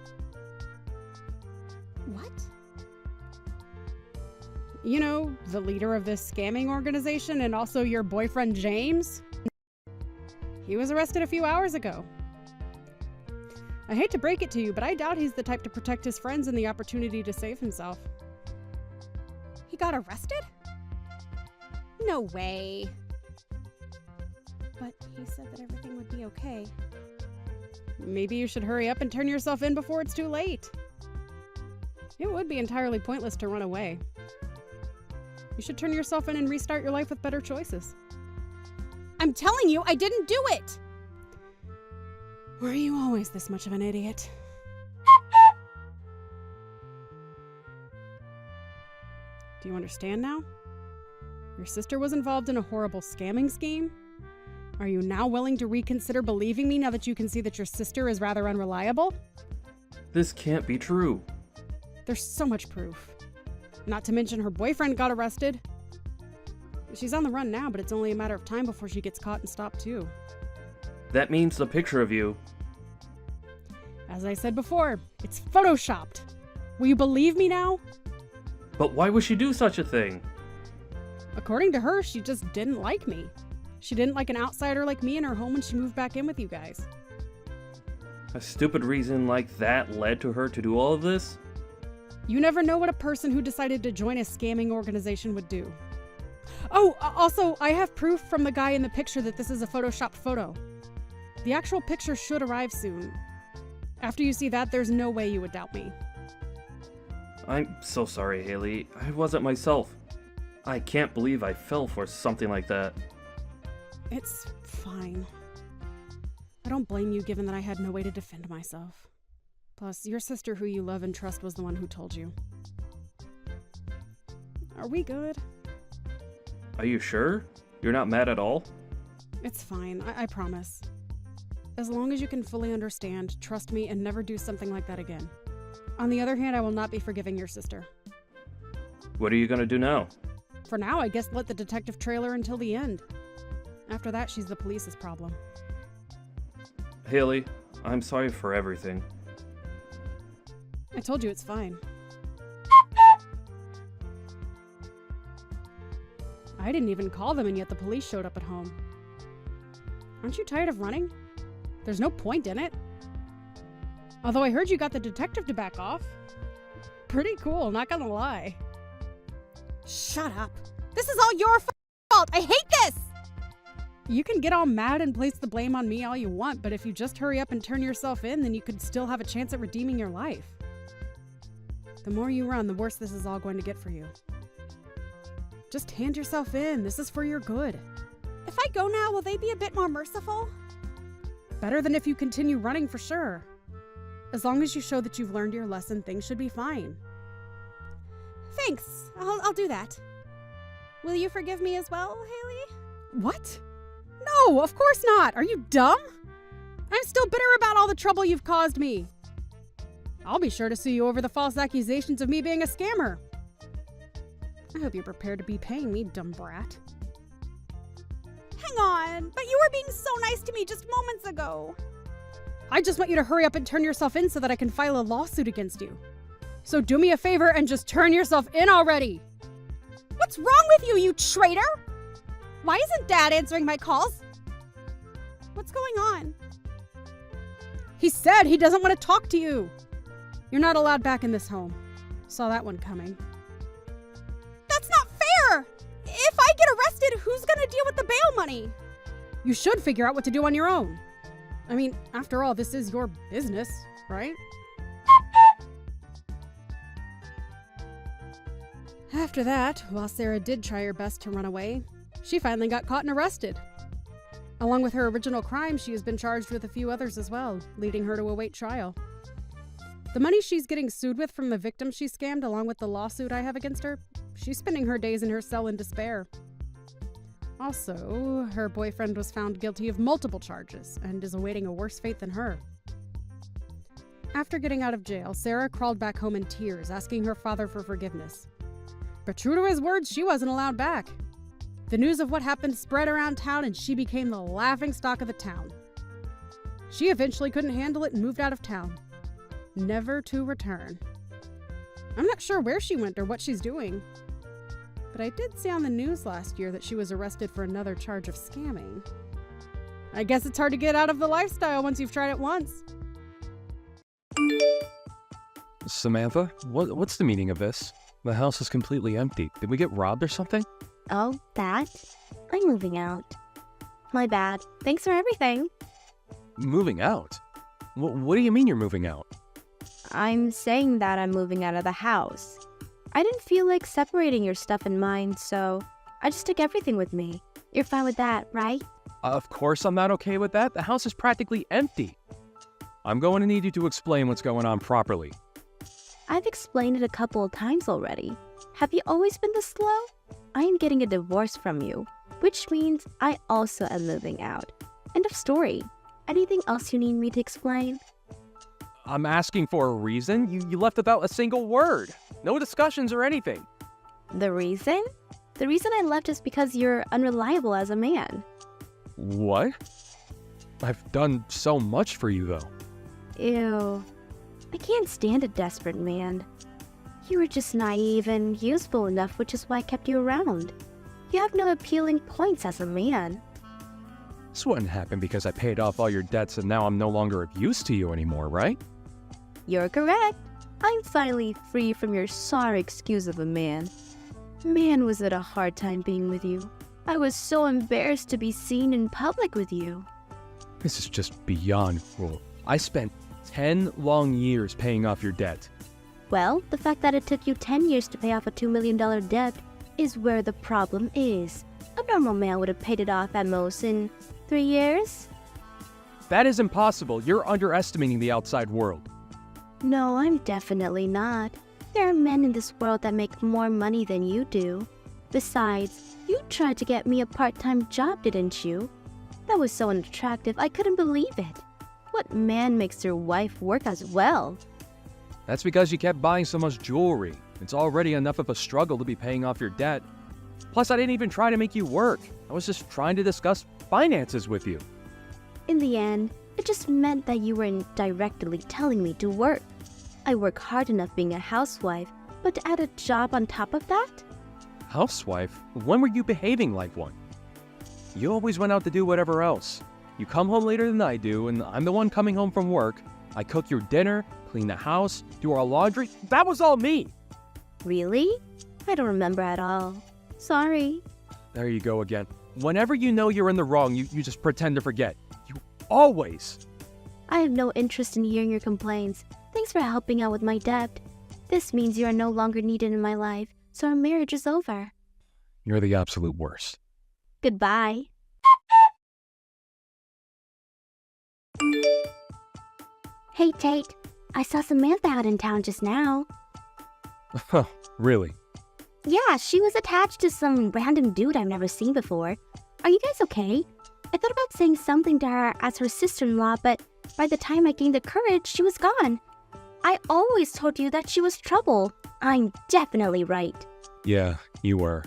What? You know, the leader of this scamming organization and also your boyfriend, James? He was arrested a few hours ago. I hate to break it to you, but I doubt he's the type to protect his friends and the opportunity to save himself. He got arrested? No way. But he said that everything would be okay. Maybe you should hurry up and turn yourself in before it's too late. It would be entirely pointless to run away. You should turn yourself in and restart your life with better choices. I'm telling you, I didn't do it! Were you always this much of an idiot? Do you understand now? Your sister was involved in a horrible scamming scheme? Are you now willing to reconsider believing me now that you can see that your sister is rather unreliable? This can't be true. There's so much proof. Not to mention her boyfriend got arrested. She's on the run now, but it's only a matter of time before she gets caught and stopped too. That means the picture of you. As I said before, it's photoshopped. Will you believe me now? But why would she do such a thing? According to her, she just didn't like me. She didn't like an outsider like me in her home when she moved back in with you guys. A stupid reason like that led to her to do all of this? You never know what a person who decided to join a scamming organization would do. Oh, also, I have proof from the guy in the picture that this is a photoshopped photo. The actual picture should arrive soon. After you see that, there's no way you would doubt me. I'm so sorry, Haley. I wasn't myself. I can't believe I fell for something like that. It's fine. I don't blame you given that I had no way to defend myself. Plus, your sister who you love and trust was the one who told you. Are we good? Are you sure? You're not mad at all? It's fine, I promise. As long as you can fully understand, trust me, and never do something like that again. On the other hand, I will not be forgiving your sister. What are you gonna do now? For now, I guess let the detective trail her until the end. After that, she's the police's problem. Haley, I'm sorry for everything. I told you it's fine. I didn't even call them and yet the police showed up at home. Aren't you tired of running? There's no point in it. Although I heard you got the detective to back off. Pretty cool, not gonna lie. Shut up. This is all your fault. I hate this! You can get all mad and place the blame on me all you want, but if you just hurry up and turn yourself in, then you could still have a chance at redeeming your life. The more you run, the worse this is all going to get for you. Just hand yourself in. This is for your good. If I go now, will they be a bit more merciful? Better than if you continue running for sure. As long as you show that you've learned your lesson, things should be fine. Thanks. I'll do that. Will you forgive me as well, Haley? What? No, of course not. Are you dumb? I'm still bitter about all the trouble you've caused me. I'll be sure to sue you over the false accusations of me being a scammer. I hope you're prepared to be paying me, dumb brat. Hang on, but you were being so nice to me just moments ago. I just want you to hurry up and turn yourself in so that I can file a lawsuit against you. So do me a favor and just turn yourself in already. What's wrong with you, you traitor? Why isn't Dad answering my calls? What's going on? He said he doesn't want to talk to you. You're not allowed back in this home. Saw that one coming. That's not fair! If I get arrested, who's gonna deal with the bail money? You should figure out what to do on your own. I mean, after all, this is your business, right? After that, while Sarah did try her best to run away, she finally got caught and arrested. Along with her original crime, she has been charged with a few others as well, leading her to await trial. The money she's getting sued with from the victim she scammed, along with the lawsuit I have against her, she's spending her days in her cell in despair. Also, her boyfriend was found guilty of multiple charges and is awaiting a worse fate than her. After getting out of jail, Sarah crawled back home in tears, asking her father for forgiveness. But true to his words, she wasn't allowed back. The news of what happened spread around town and she became the laughingstock of the town. She eventually couldn't handle it and moved out of town, never to return. I'm not sure where she went or what she's doing, but I did see on the news last year that she was arrested for another charge of scamming. I guess it's hard to get out of the lifestyle once you've tried it once. Samantha, what's the meaning of this? The house is completely empty. Did we get robbed or something? Oh, that? I'm moving out. My bad. Thanks for everything. Moving out? What do you mean you're moving out? I'm saying that I'm moving out of the house. I didn't feel like separating your stuff and mine, so I just took everything with me. You're fine with that, right? Of course I'm not okay with that. The house is practically empty. I'm going to need you to explain what's going on properly. I've explained it a couple of times already. Have you always been this slow? I am getting a divorce from you, which means I also am moving out. End of story. Anything else you need me to explain? I'm asking for a reason. You left without a single word. No discussions or anything. The reason? The reason I left is because you're unreliable as a man. What? I've done so much for you, though. Ew. I can't stand a desperate man. You were just naive and useful enough, which is why I kept you around. You have no appealing points as a man. This wouldn't happen because I paid off all your debts and now I'm no longer of use to you anymore, right? You're correct. I'm finally free from your sorry excuse of a man. Man, was it a hard time being with you. I was so embarrassed to be seen in public with you. This is just beyond cruel. I spent 10 long years paying off your debt. Well, the fact that it took you 10 years to pay off a $2 million debt is where the problem is. A normal man would have paid it off at most in 3 years. That is impossible. You're underestimating the outside world. No, I'm definitely not. There are men in this world that make more money than you do. Besides, you tried to get me a part-time job, didn't you? That was so unattractive, I couldn't believe it. What man makes their wife work as well? That's because you kept buying so much jewelry. It's already enough of a struggle to be paying off your debt. Plus, I didn't even try to make you work. I was just trying to discuss finances with you. In the end, it just meant that you were indirectly telling me to work. I work hard enough being a housewife, but to add a job on top of that? Housewife? When were you behaving like one? You always went out to do whatever else. You come home later than I do, and I'm the one coming home from work. I cook your dinner, clean the house, do our laundry. That was all me! Really? I don't remember at all. Sorry. There you go again. Whenever you know you're in the wrong, you just pretend to forget. You always. I have no interest in hearing your complaints. Thanks for helping out with my debt. This means you are no longer needed in my life, so our marriage is over. You're the absolute worst. Goodbye. Hey, Tate. I saw Samantha out in town just now. Huh, really? Yeah, she was attached to some random dude I've never seen before. Are you guys okay? I thought about saying something to her as her sister-in-law, but by the time I gained the courage, she was gone. I always told you that she was trouble. I'm definitely right. Yeah, you were.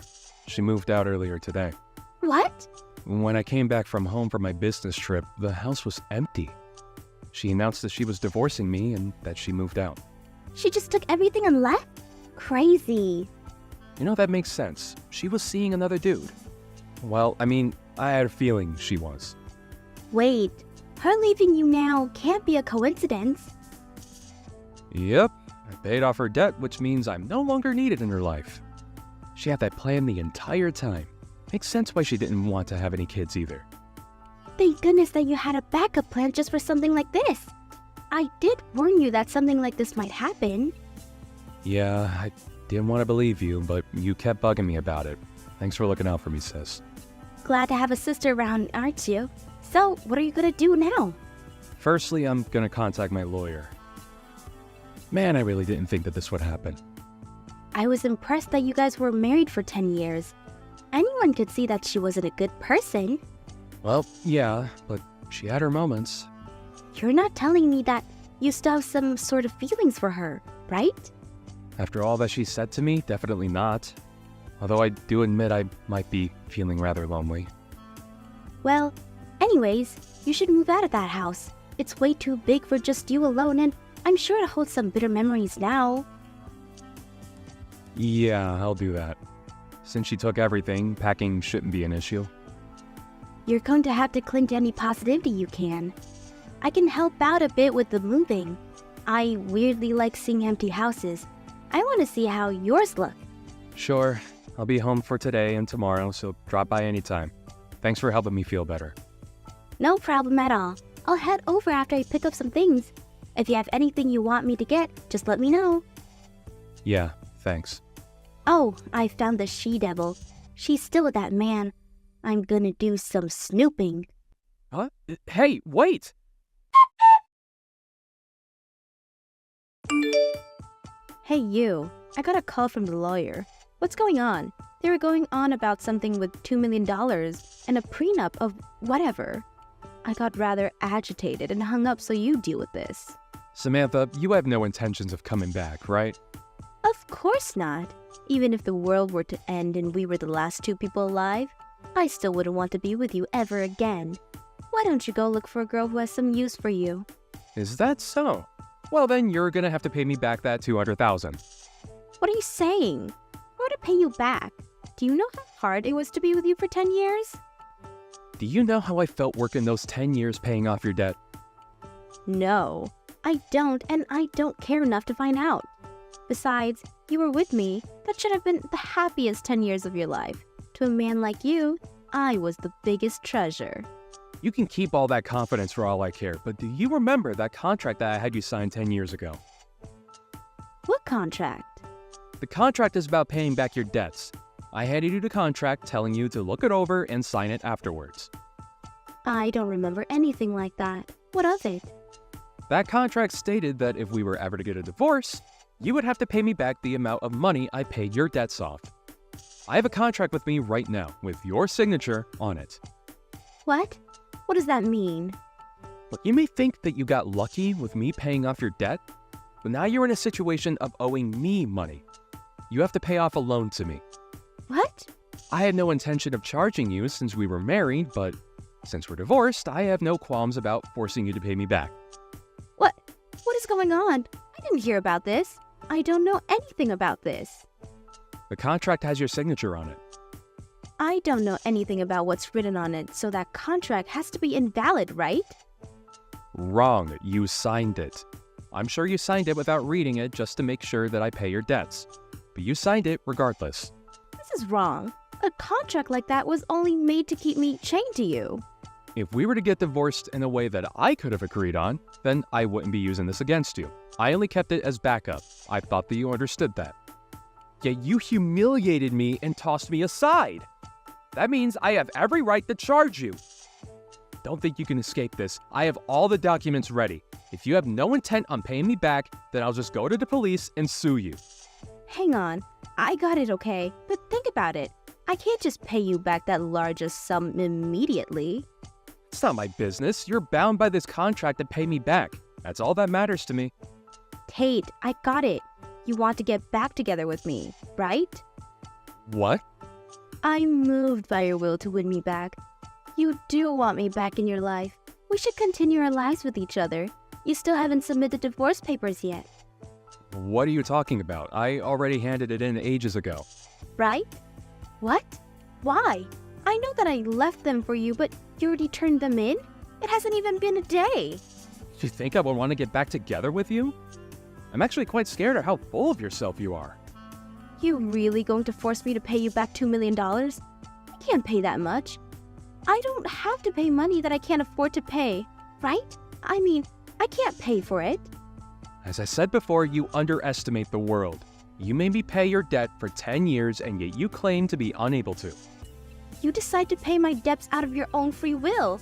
She moved out earlier today. What? When I came back from home from my business trip, the house was empty. She announced that she was divorcing me and that she moved out. She just took everything and left? Crazy. You know, that makes sense. She was seeing another dude. Well, I mean, I had a feeling she was. Wait, her leaving you now can't be a coincidence. Yep, I paid off her debt, which means I'm no longer needed in her life. She had that plan the entire time. Makes sense why she didn't want to have any kids either. Thank goodness that you had a backup plan just for something like this. I did warn you that something like this might happen. Yeah, I didn't want to believe you, but you kept bugging me about it. Thanks for looking out for me, sis. Glad to have a sister around, aren't you? So, what are you gonna do now? Firstly, I'm gonna contact my lawyer. Man, I really didn't think that this would happen. I was impressed that you guys were married for 10 years. Anyone could see that she wasn't a good person. Well, yeah, but she had her moments. You're not telling me that you still have some sort of feelings for her, right? After all that she said to me, definitely not. Although I do admit I might be feeling rather lonely. Well, anyways, you should move out of that house. It's way too big for just you alone, and I'm sure it holds some bitter memories now. Yeah, I'll do that. Since she took everything, packing shouldn't be an issue. You're going to have to cling to any positivity you can. I can help out a bit with the moving. I weirdly like seeing empty houses. I want to see how yours look. Sure, I'll be home for today and tomorrow, so drop by anytime. Thanks for helping me feel better. No problem at all. I'll head over after I pick up some things. If you have anything you want me to get, just let me know. Yeah, thanks. Oh, I found the she-devil. She's still with that man. I'm gonna do some snooping. Huh? Hey, wait! Hey, you. I got a call from the lawyer. What's going on? They were going on about something with $2 million and a prenup of whatever. I got rather agitated and hung up, so you deal with this. Samantha, you have no intentions of coming back, right? Of course not. Even if the world were to end and we were the last two people alive, I still wouldn't want to be with you ever again. Why don't you go look for a girl who has some use for you? Is that so? Well, then you're gonna have to pay me back that $200,000. What are you saying? How to pay you back? Do you know how hard it was to be with you for 10 years? Do you know how I felt working those 10 years paying off your debt? No, I don't, and I don't care enough to find out. Besides, you were with me. That should have been the happiest 10 years of your life. To a man like you, I was the biggest treasure. You can keep all that confidence for all I care, but do you remember that contract that I had you sign 10 years ago? What contract? The contract is about paying back your debts. I handed you the contract telling you to look it over and sign it afterwards. I don't remember anything like that. What of it? That contract stated that if we were ever to get a divorce, you would have to pay me back the amount of money I paid your debts off. I have a contract with me right now with your signature on it. What? What does that mean? Look, you may think that you got lucky with me paying off your debt, but now you're in a situation of owing me money. You have to pay off a loan to me. What? I had no intention of charging you since we were married, but since we're divorced, I have no qualms about forcing you to pay me back. What? What is going on? I didn't hear about this. I don't know anything about this. The contract has your signature on it. I don't know anything about what's written on it, so that contract has to be invalid, right? Wrong. You signed it. I'm sure you signed it without reading it just to make sure that I pay your debts. But you signed it regardless. This is wrong. A contract like that was only made to keep me chained to you. If we were to get divorced in a way that I could have agreed on, then I wouldn't be using this against you. I only kept it as backup. I thought that you understood that. Yet you humiliated me and tossed me aside. That means I have every right to charge you. don't think you can escape this. I have all the documents ready. If you have no intent on paying me back, then I'll just go to the police and sue you. Hang on. I got it, okay? But think about it. I can't just pay you back that largest sum immediately. It's not my business. You're bound by this contract to pay me back. That's all that matters to me. Tate, I got it. You want to get back together with me, right? What? I'm moved by your will to win me back. You do want me back in your life. We should continue our lives with each other. You still haven't submitted divorce papers yet, What are you talking about? I already handed it in ages ago. right? What? Why? I know that I left them for you, but you already turned them in? It hasn't even been a day. You think I would want to get back together with you? I'm actually quite scared of how full of yourself you are. You really going to force me to pay you back $2 million? I can't pay that much. I don't have to pay money that I can't afford to pay, right? I mean, I can't pay for it. As I said before, you underestimate the world. You made me pay your debt for 10 years, and yet you claim to be unable to. You decide to pay my debts out of your own free will.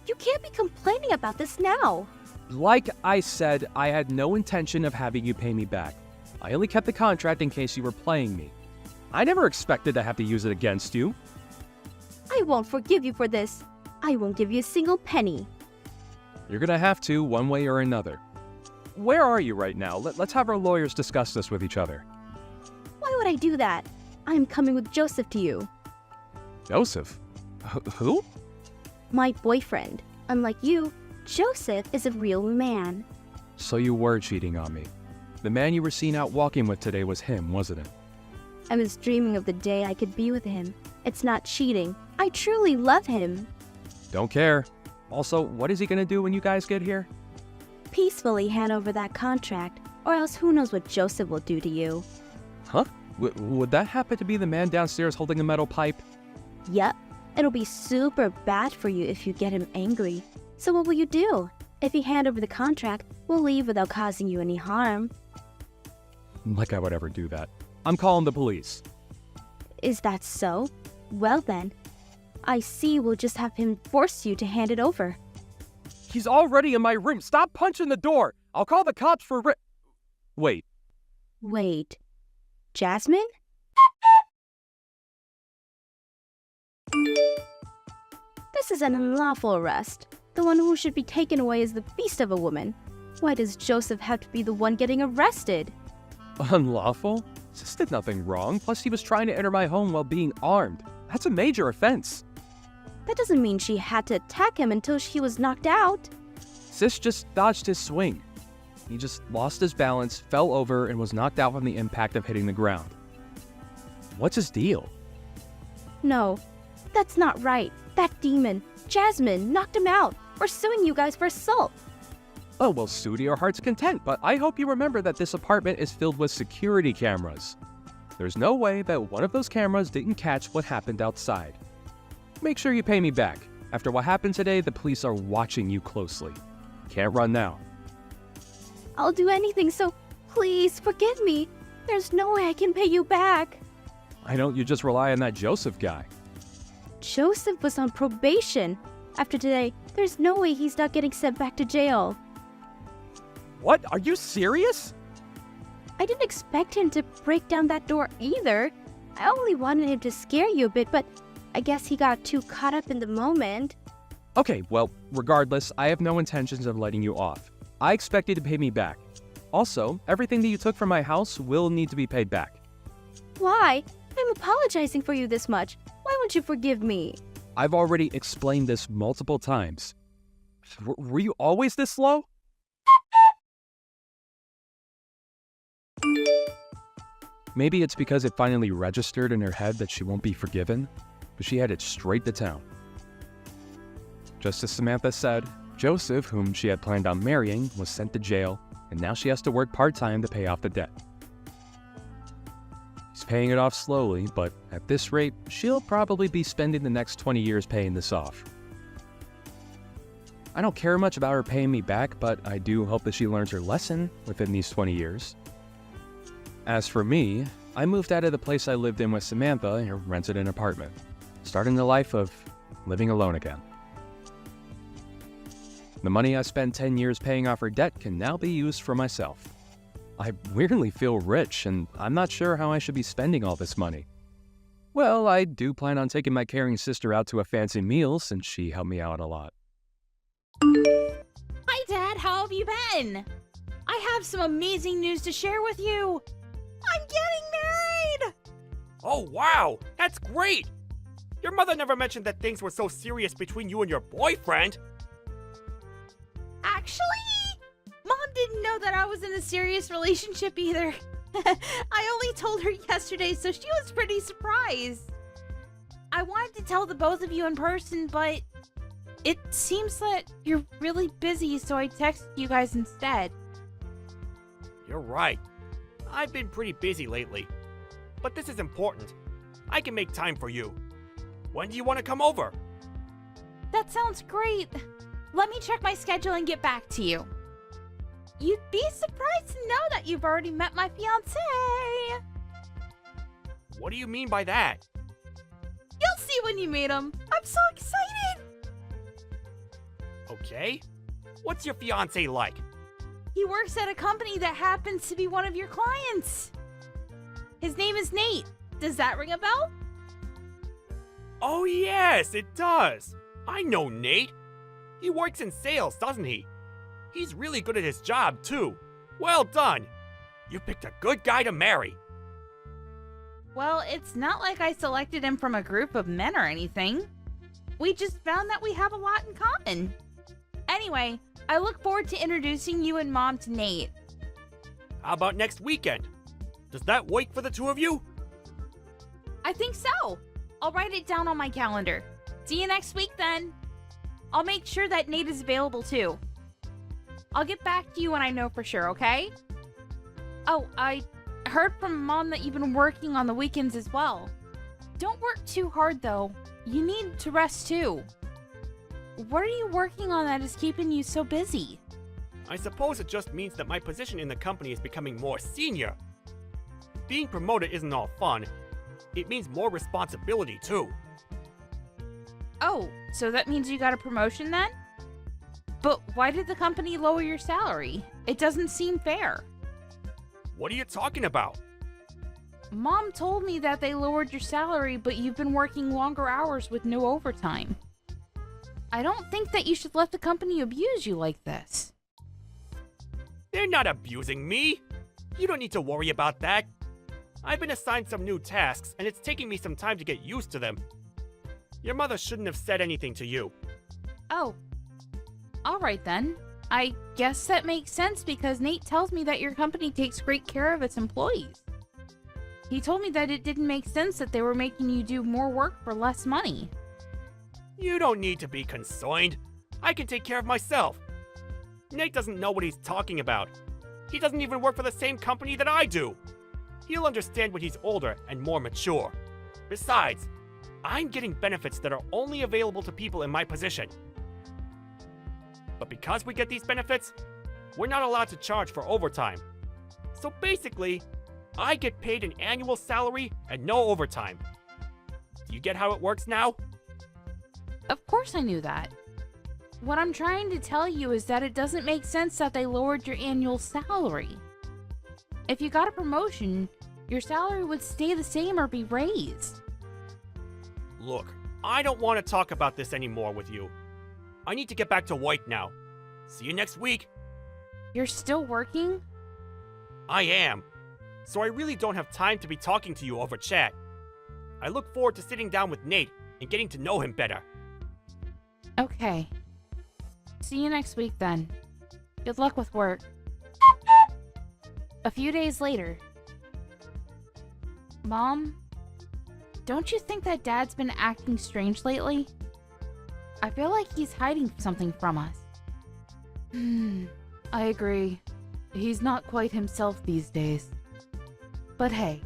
You can't be complaining about this now. Like I said, I had no intention of having you pay me back. I only kept the contract in case you were playing me. I never expected to have to use it against you. I won't forgive you for this. I won't give you a single penny. You're gonna have to, one way or another. Where are you right now? Let's have our lawyers discuss this with each other. Why would I do that? I'm coming with Joseph to you. Joseph? Who? My boyfriend. Unlike you, Joseph is a real man. So you were cheating on me. The man you were seen out walking with today was him, wasn't it? I was dreaming of the day I could be with him. It's not cheating. I truly love him. Don't care. Also, what is he gonna do when you guys get here? Peacefully hand over that contract, or else who knows what Joseph will do to you. Huh? Would that happen to be the man downstairs holding a metal pipe? Yep, it'll be super bad for you if you get him angry. So what will you do? If you hand over the contract, we'll leave without causing you any harm. Like I would ever do that. I'm calling the police. Is that so? Well then, I see we'll just have him force you to hand it over. He's already in my room. Stop punching the door. I'll call the cops for Wait. Wait, Jasmine? This is an unlawful arrest. The one who should be taken away is the beast of a woman. Why does Joseph have to be the one getting arrested? Unlawful? Sis did nothing wrong. Plus, he was trying to enter my home while being armed. That's a major offense. That doesn't mean she had to attack him until he was knocked out. Sis just dodged his swing. He just lost his balance, fell over, and was knocked out from the impact of hitting the ground. What's his deal? No, that's not right. That demon, Jasmine, knocked him out. We're suing you guys for assault. Oh, well, sue to your heart's content, but I hope you remember that this apartment is filled with security cameras. There's no way that one of those cameras didn't catch what happened outside. Make sure you pay me back. After what happened today, the police are watching you closely. Can't run now. I'll do anything, so please forgive me. There's no way I can pay you back. Why don't you just rely on that Joseph guy? Joseph was on probation. After today, there's no way he's not getting sent back to jail. What? Are you serious? I didn't expect him to break down that door either. I only wanted him to scare you a bit, but I guess he got too caught up in the moment. Okay, well, regardless, I have no intentions of letting you off. I expect you to pay me back. Also, everything that you took from my house will need to be paid back. Why? I'm apologizing for you this much. Why won't you forgive me? I've already explained this multiple times. Were you always this slow? Maybe it's because it finally registered in her head that she won't be forgiven, but she headed straight to town. Just as Samantha said, Joseph, whom she had planned on marrying, was sent to jail, and now she has to work part-time to pay off the debt. She's paying it off slowly, but at this rate, she'll probably be spending the next 20 years paying this off. I don't care much about her paying me back, but I do hope that she learns her lesson within these 20 years. As for me, I moved out of the place I lived in with Samantha and rented an apartment, starting the life of living alone again. The money I spent 10 years paying off her debt can now be used for myself. I weirdly feel rich, and I'm not sure how I should be spending all this money. Well, I do plan on taking my caring sister out to a fancy meal since she helped me out a lot. Hi, Dad. How have you been? I have some amazing news to share with you. I'm getting married! Oh, wow! That's great! Your mother never mentioned that things were so serious between you and your boyfriend. Actually, Mom didn't know that I was in a serious relationship either. I only told her yesterday, so she was pretty surprised. I wanted to tell the both of you in person, but it seems that you're really busy, so I texted you guys instead. You're right. I've been pretty busy lately. But this is important. I can make time for you. When do you want to come over? That sounds great. Let me check my schedule and get back to you. You'd be surprised to know that you've already met my fiancé. What do you mean by that? You'll see when you meet him. I'm so excited. Okay. What's your fiancé like? He works at a company that happens to be one of your clients. His name is Nate. Does that ring a bell? Oh yes, it does. I know Nate. He works in sales, doesn't he? He's really good at his job, too. Well done. You picked a good guy to marry. Well, it's not like I selected him from a group of men or anything. We just found that we have a lot in common. Anyway, I look forward to introducing you and Mom to Nate. How about next weekend? Does that work for the two of you? I think so. I'll write it down on my calendar. See you next week then. I'll make sure that Nate is available too. I'll get back to you when I know for sure, okay? Oh, I heard from Mom that you've been working on the weekends as well. Don't work too hard though. You need to rest too. What are you working on that is keeping you so busy? I suppose it just means that my position in the company is becoming more senior. Being promoted isn't all fun. It means more responsibility too. Oh, so that means you got a promotion then? But why did the company lower your salary? It doesn't seem fair. What are you talking about? Mom told me that they lowered your salary, but you've been working longer hours with no overtime. I don't think that you should let the company abuse you like this. They're not abusing me. You don't need to worry about that. I've been assigned some new tasks, and it's taking me some time to get used to them. Your mother shouldn't have said anything to you. Oh. Alright then. I guess that makes sense because Nate tells me that your company takes great care of its employees. He told me that it didn't make sense that they were making you do more work for less money. You don't need to be concerned. I can take care of myself. Nate doesn't know what he's talking about. He doesn't even work for the same company that I do. He'll understand when he's older and more mature. Besides, I'm getting benefits that are only available to people in my position. But because we get these benefits, we're not allowed to charge for overtime. So basically, I get paid an annual salary and no overtime. Do you get how it works now? Of course I knew that. What I'm trying to tell you is that it doesn't make sense that they lowered your annual salary. If you got a promotion, your salary would stay the same or be raised. Look, I don't want to talk about this anymore with you. I need to get back to work now. See you next week. You're still working? I am. So I really don't have time to be talking to you over chat. I look forward to sitting down with Nate and getting to know him better. Okay. See you next week then. Good luck with work. A few days later. Mom, don't you think that Dad's been acting strange lately? I feel like he's hiding something from us. I agree. He's not quite himself these days. But hey,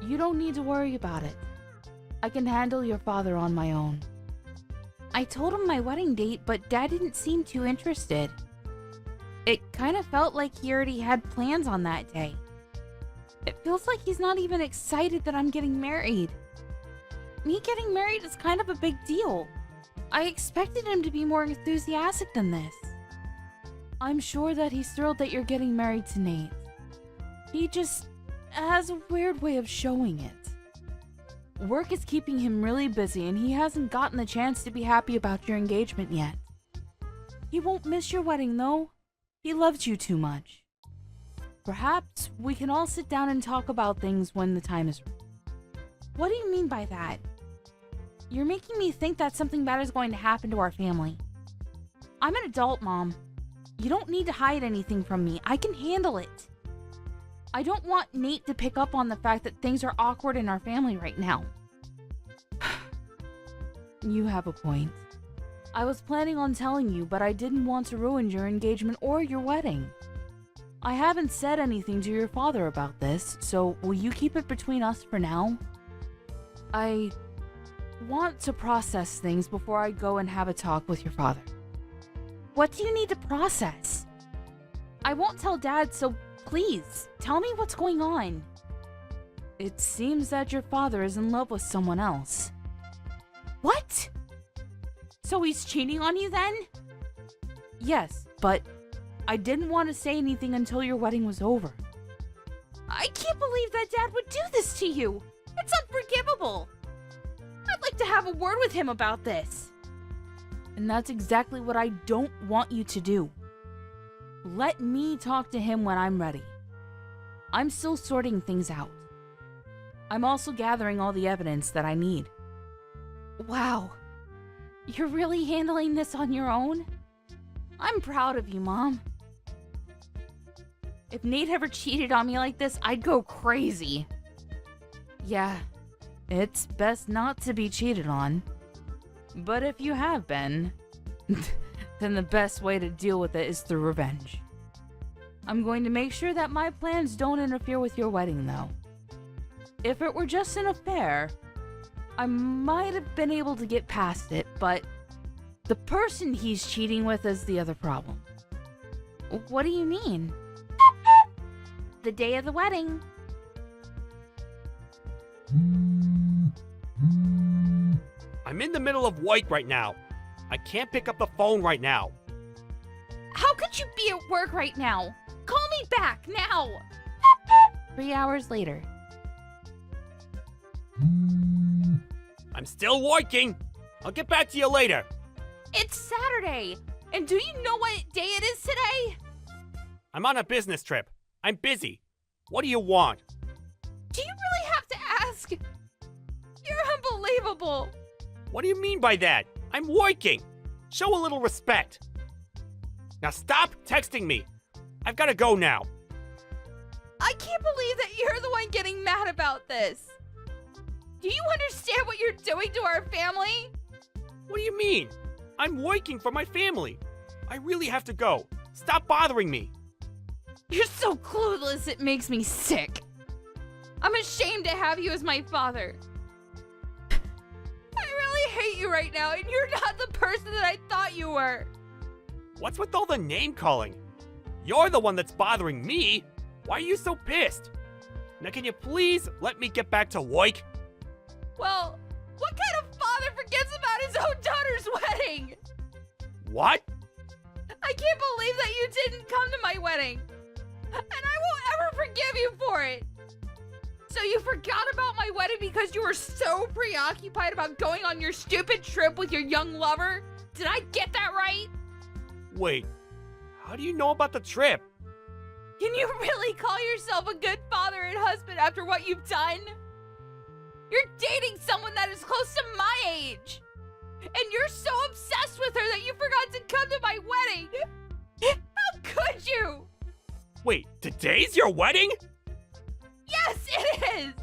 you don't need to worry about it. I can handle your father on my own. I told him my wedding date, but Dad didn't seem too interested. It kind of felt like he already had plans on that day. It feels like he's not even excited that I'm getting married. Me getting married is kind of a big deal. I expected him to be more enthusiastic than this. I'm sure that he's thrilled that you're getting married to Nate. He just has a weird way of showing it. Work is keeping him really busy and he hasn't gotten the chance to be happy about your engagement yet. He won't miss your wedding though. He loves you too much. Perhaps we can all sit down and talk about things when the time is right. What do you mean by that? You're making me think that something bad is going to happen to our family. I'm an adult, Mom. You don't need to hide anything from me. I can handle it. I don't want Nate to pick up on the fact that things are awkward in our family right now. You have a point. I was planning on telling you, but I didn't want to ruin your engagement or your wedding. I haven't said anything to your father about this, so will you keep it between us for now? I want to process things before I go and have a talk with your father. What do you need to process? I won't tell Dad, so please, tell me what's going on. It seems that your father is in love with someone else. What? So he's cheating on you then? Yes, but I didn't want to say anything until your wedding was over. I can't believe that Dad would do this to you. It's unforgivable. I'd like to have a word with him about this. And that's exactly what I don't want you to do. Let me talk to him when I'm ready. I'm still sorting things out. I'm also gathering all the evidence that I need. Wow. You're really handling this on your own? I'm proud of you, Mom. If Nate ever cheated on me like this, I'd go crazy. Yeah, it's best not to be cheated on. But if you have been, then the best way to deal with it is through revenge. I'm going to make sure that my plans don't interfere with your wedding, though. If it were just an affair, I might have been able to get past it, but the person he's cheating with is the other problem. What do you mean? The day of the wedding. I'm in the middle of work right now. I can't pick up the phone right now. How could you be at work right now? Call me back now! 3 hours later. I'm still working. I'll get back to you later. It's Saturday! And do you know what day it is today? I'm on a business trip. I'm busy. What do you want? Do you really have to ask? You're unbelievable! What do you mean by that? I'm working. Show a little respect. Now stop texting me. I've got to go now. I can't believe that you're the one getting mad about this. Do you understand what you're doing to our family? What do you mean? I'm working for my family. I really have to go. Stop bothering me. You're so clueless, it makes me sick. I'm ashamed to have you as my father. I really hate you right now, and you're not the person that I thought you were. What's with all the name calling? You're the one that's bothering me. Why are you so pissed? Now can you please let me get back to work? Well, what kind of father forgets about his own daughter's wedding? What? I can't believe that you didn't come to my wedding. And I won't ever forgive you for it. So you forgot about my wedding because you were so preoccupied about going on your stupid trip with your young lover? Did I get that right? Wait, how do you know about the trip? Can you really call yourself a good father and husband after what you've done? You're dating someone that is close to my age. And you're so obsessed with her that you forgot to come to my wedding. How could you? Wait, today's your wedding? Yes, it is!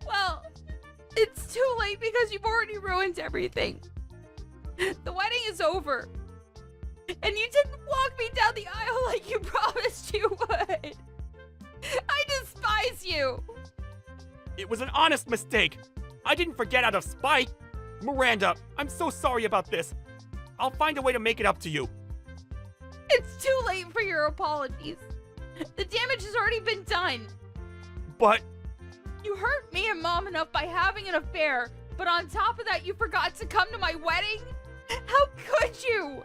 Well, it's too late because you've already ruined everything. The wedding is over. And you didn't walk me down the aisle like you promised you would. I despise you. It was an honest mistake. I didn't forget out of spite. Miranda, I'm so sorry about this. I'll find a way to make it up to you. It's too late for your apologies. The damage has already been done. But You hurt me and Mom enough by having an affair, but on top of that, you forgot to come to my wedding? How could you?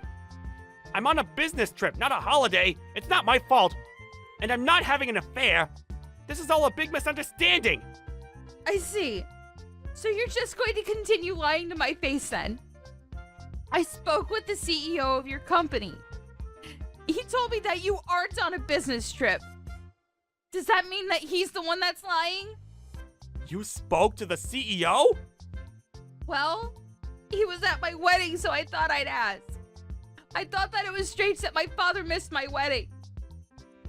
I'm on a business trip, not a holiday. It's not my fault. And I'm not having an affair. This is all a big misunderstanding. I see. So you're just going to continue lying to my face then? I spoke with the CEO of your company. He told me that you aren't on a business trip. Does that mean that he's the one that's lying? You spoke to the CEO? Well, he was at my wedding, so I thought I'd ask. I thought that it was strange that my father missed my wedding.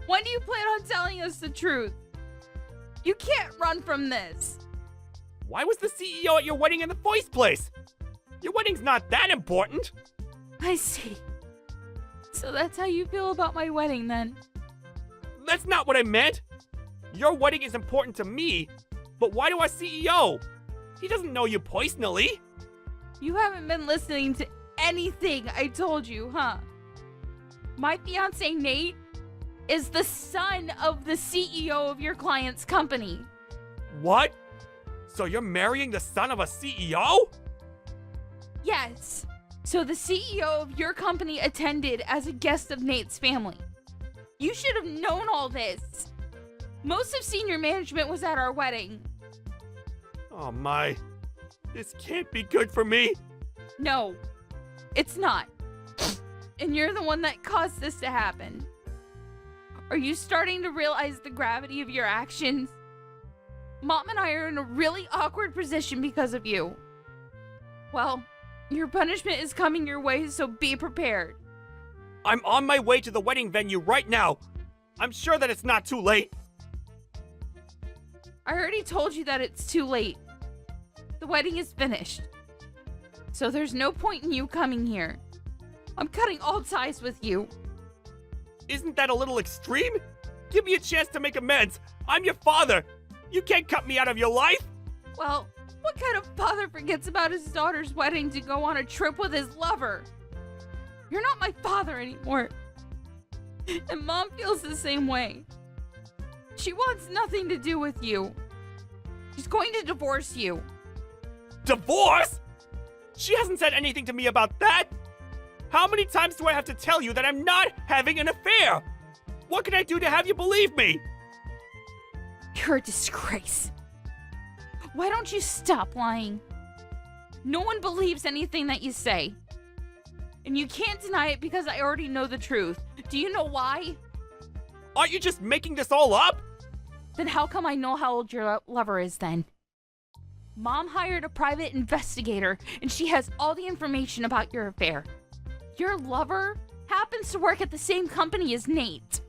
When do you plan on telling us the truth? You can't run from this. Why was the CEO at your wedding in the first place? Your wedding's not that important. I see. So that's how you feel about my wedding then? That's not what I meant. Your wedding is important to me, but why to our CEO? He doesn't know you personally. You haven't been listening to anything I told you, huh? My fiance Nate is the son of the CEO of your client's company. What? So you're marrying the son of a CEO? Yes. So the CEO of your company attended as a guest of Nate's family. You should have known all this. Most of senior management was at our wedding. Oh my. This can't be good for me. No, it's not. And you're the one that caused this to happen. Are you starting to realize the gravity of your actions? Mom and I are in a really awkward position because of you. Well, your punishment is coming your way, so be prepared. I'm on my way to the wedding venue right now. I'm sure that it's not too late. I already told you that it's too late. The wedding is finished. So there's no point in you coming here. I'm cutting all ties with you. Isn't that a little extreme? Give me a chance to make amends. I'm your father. You can't cut me out of your life. Well, what kind of father forgets about his daughter's wedding to go on a trip with his lover? You're not my father anymore. And Mom feels the same way. She wants nothing to do with you. She's going to divorce you. Divorce? She hasn't said anything to me about that. How many times do I have to tell you that I'm not having an affair? What can I do to have you believe me? You're a disgrace. Why don't you stop lying? No one believes anything that you say. And you can't deny it because I already know the truth. Do you know why? Aren't you just making this all up? Then how come I know how old your lover is then? Mom hired a private investigator, and she has all the information about your affair. Your lover happens to work at the same company as Nate.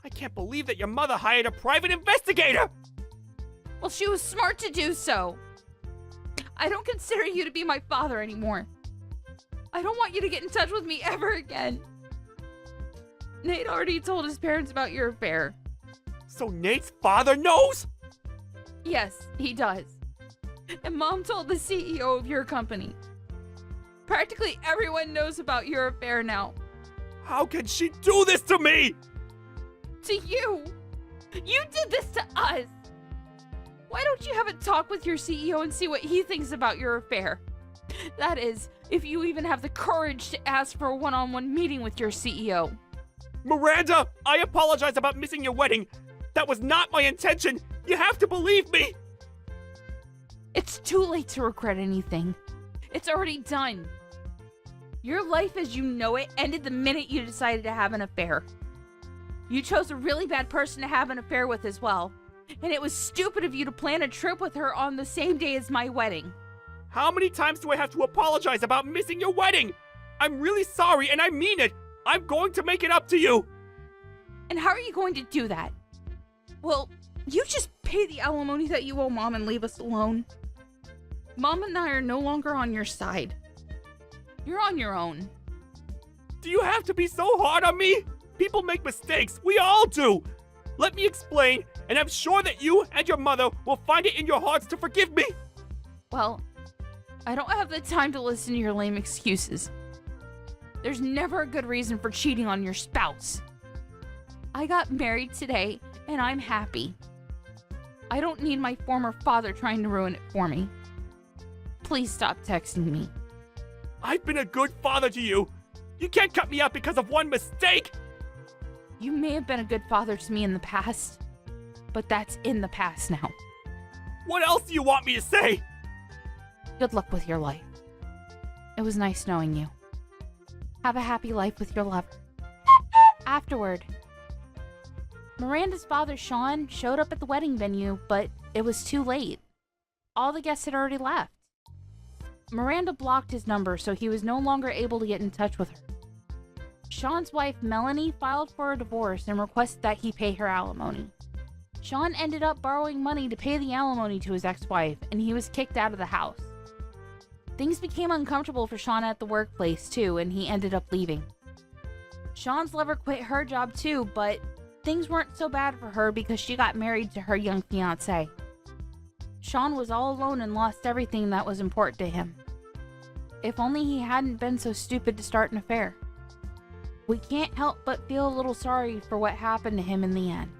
I can't believe that your mother hired a private investigator! Well, she was smart to do so. I don't consider you to be my father anymore. I don't want you to get in touch with me ever again. Nate already told his parents about your affair. So Nate's father knows? Yes, he does. And Mom told the CEO of your company. Practically everyone knows about your affair now. How can she do this to me? To you! You did this to us! Why don't you have a talk with your CEO and see what he thinks about your affair? That is, if you even have the courage to ask for a one-on-one meeting with your CEO. Miranda, I apologize about missing your wedding. That was not my intention. You have to believe me. It's too late to regret anything. It's already done. Your life as you know it ended the minute you decided to have an affair. You chose a really bad person to have an affair with as well. And it was stupid of you to plan a trip with her on the same day as my wedding. How many times do I have to apologize about missing your wedding? I'm really sorry and I mean it. I'm going to make it up to you. And how are you going to do that? Well, you just pay the alimony that you owe Mom and leave us alone. Mom and I are no longer on your side. You're on your own. Do you have to be so hard on me? People make mistakes. We all do. Let me explain, and I'm sure that you and your mother will find it in your hearts to forgive me. Well, I don't have the time to listen to your lame excuses. There's never a good reason for cheating on your spouse. I got married today, and I'm happy. I don't need my former father trying to ruin it for me. Please stop texting me. I've been a good father to you. You can't cut me out because of one mistake! You may have been a good father to me in the past, but that's in the past now. What else do you want me to say? Good luck with your life. It was nice knowing you. Have a happy life with your lover. Afterward, Miranda's father, Sean, showed up at the wedding venue, but it was too late. All the guests had already left. Miranda blocked his number, so he was no longer able to get in touch with her. Sean's wife, Melanie, filed for a divorce and requested that he pay her alimony. Sean ended up borrowing money to pay the alimony to his ex-wife, and he was kicked out of the house. Things became uncomfortable for Sean at the workplace, too, and he ended up leaving. Sean's lover quit her job, too, but things weren't so bad for her because she got married to her young fiancé. Sean was all alone and lost everything that was important to him. If only he hadn't been so stupid to start an affair. We can't help but feel a little sorry for what happened to him in the end.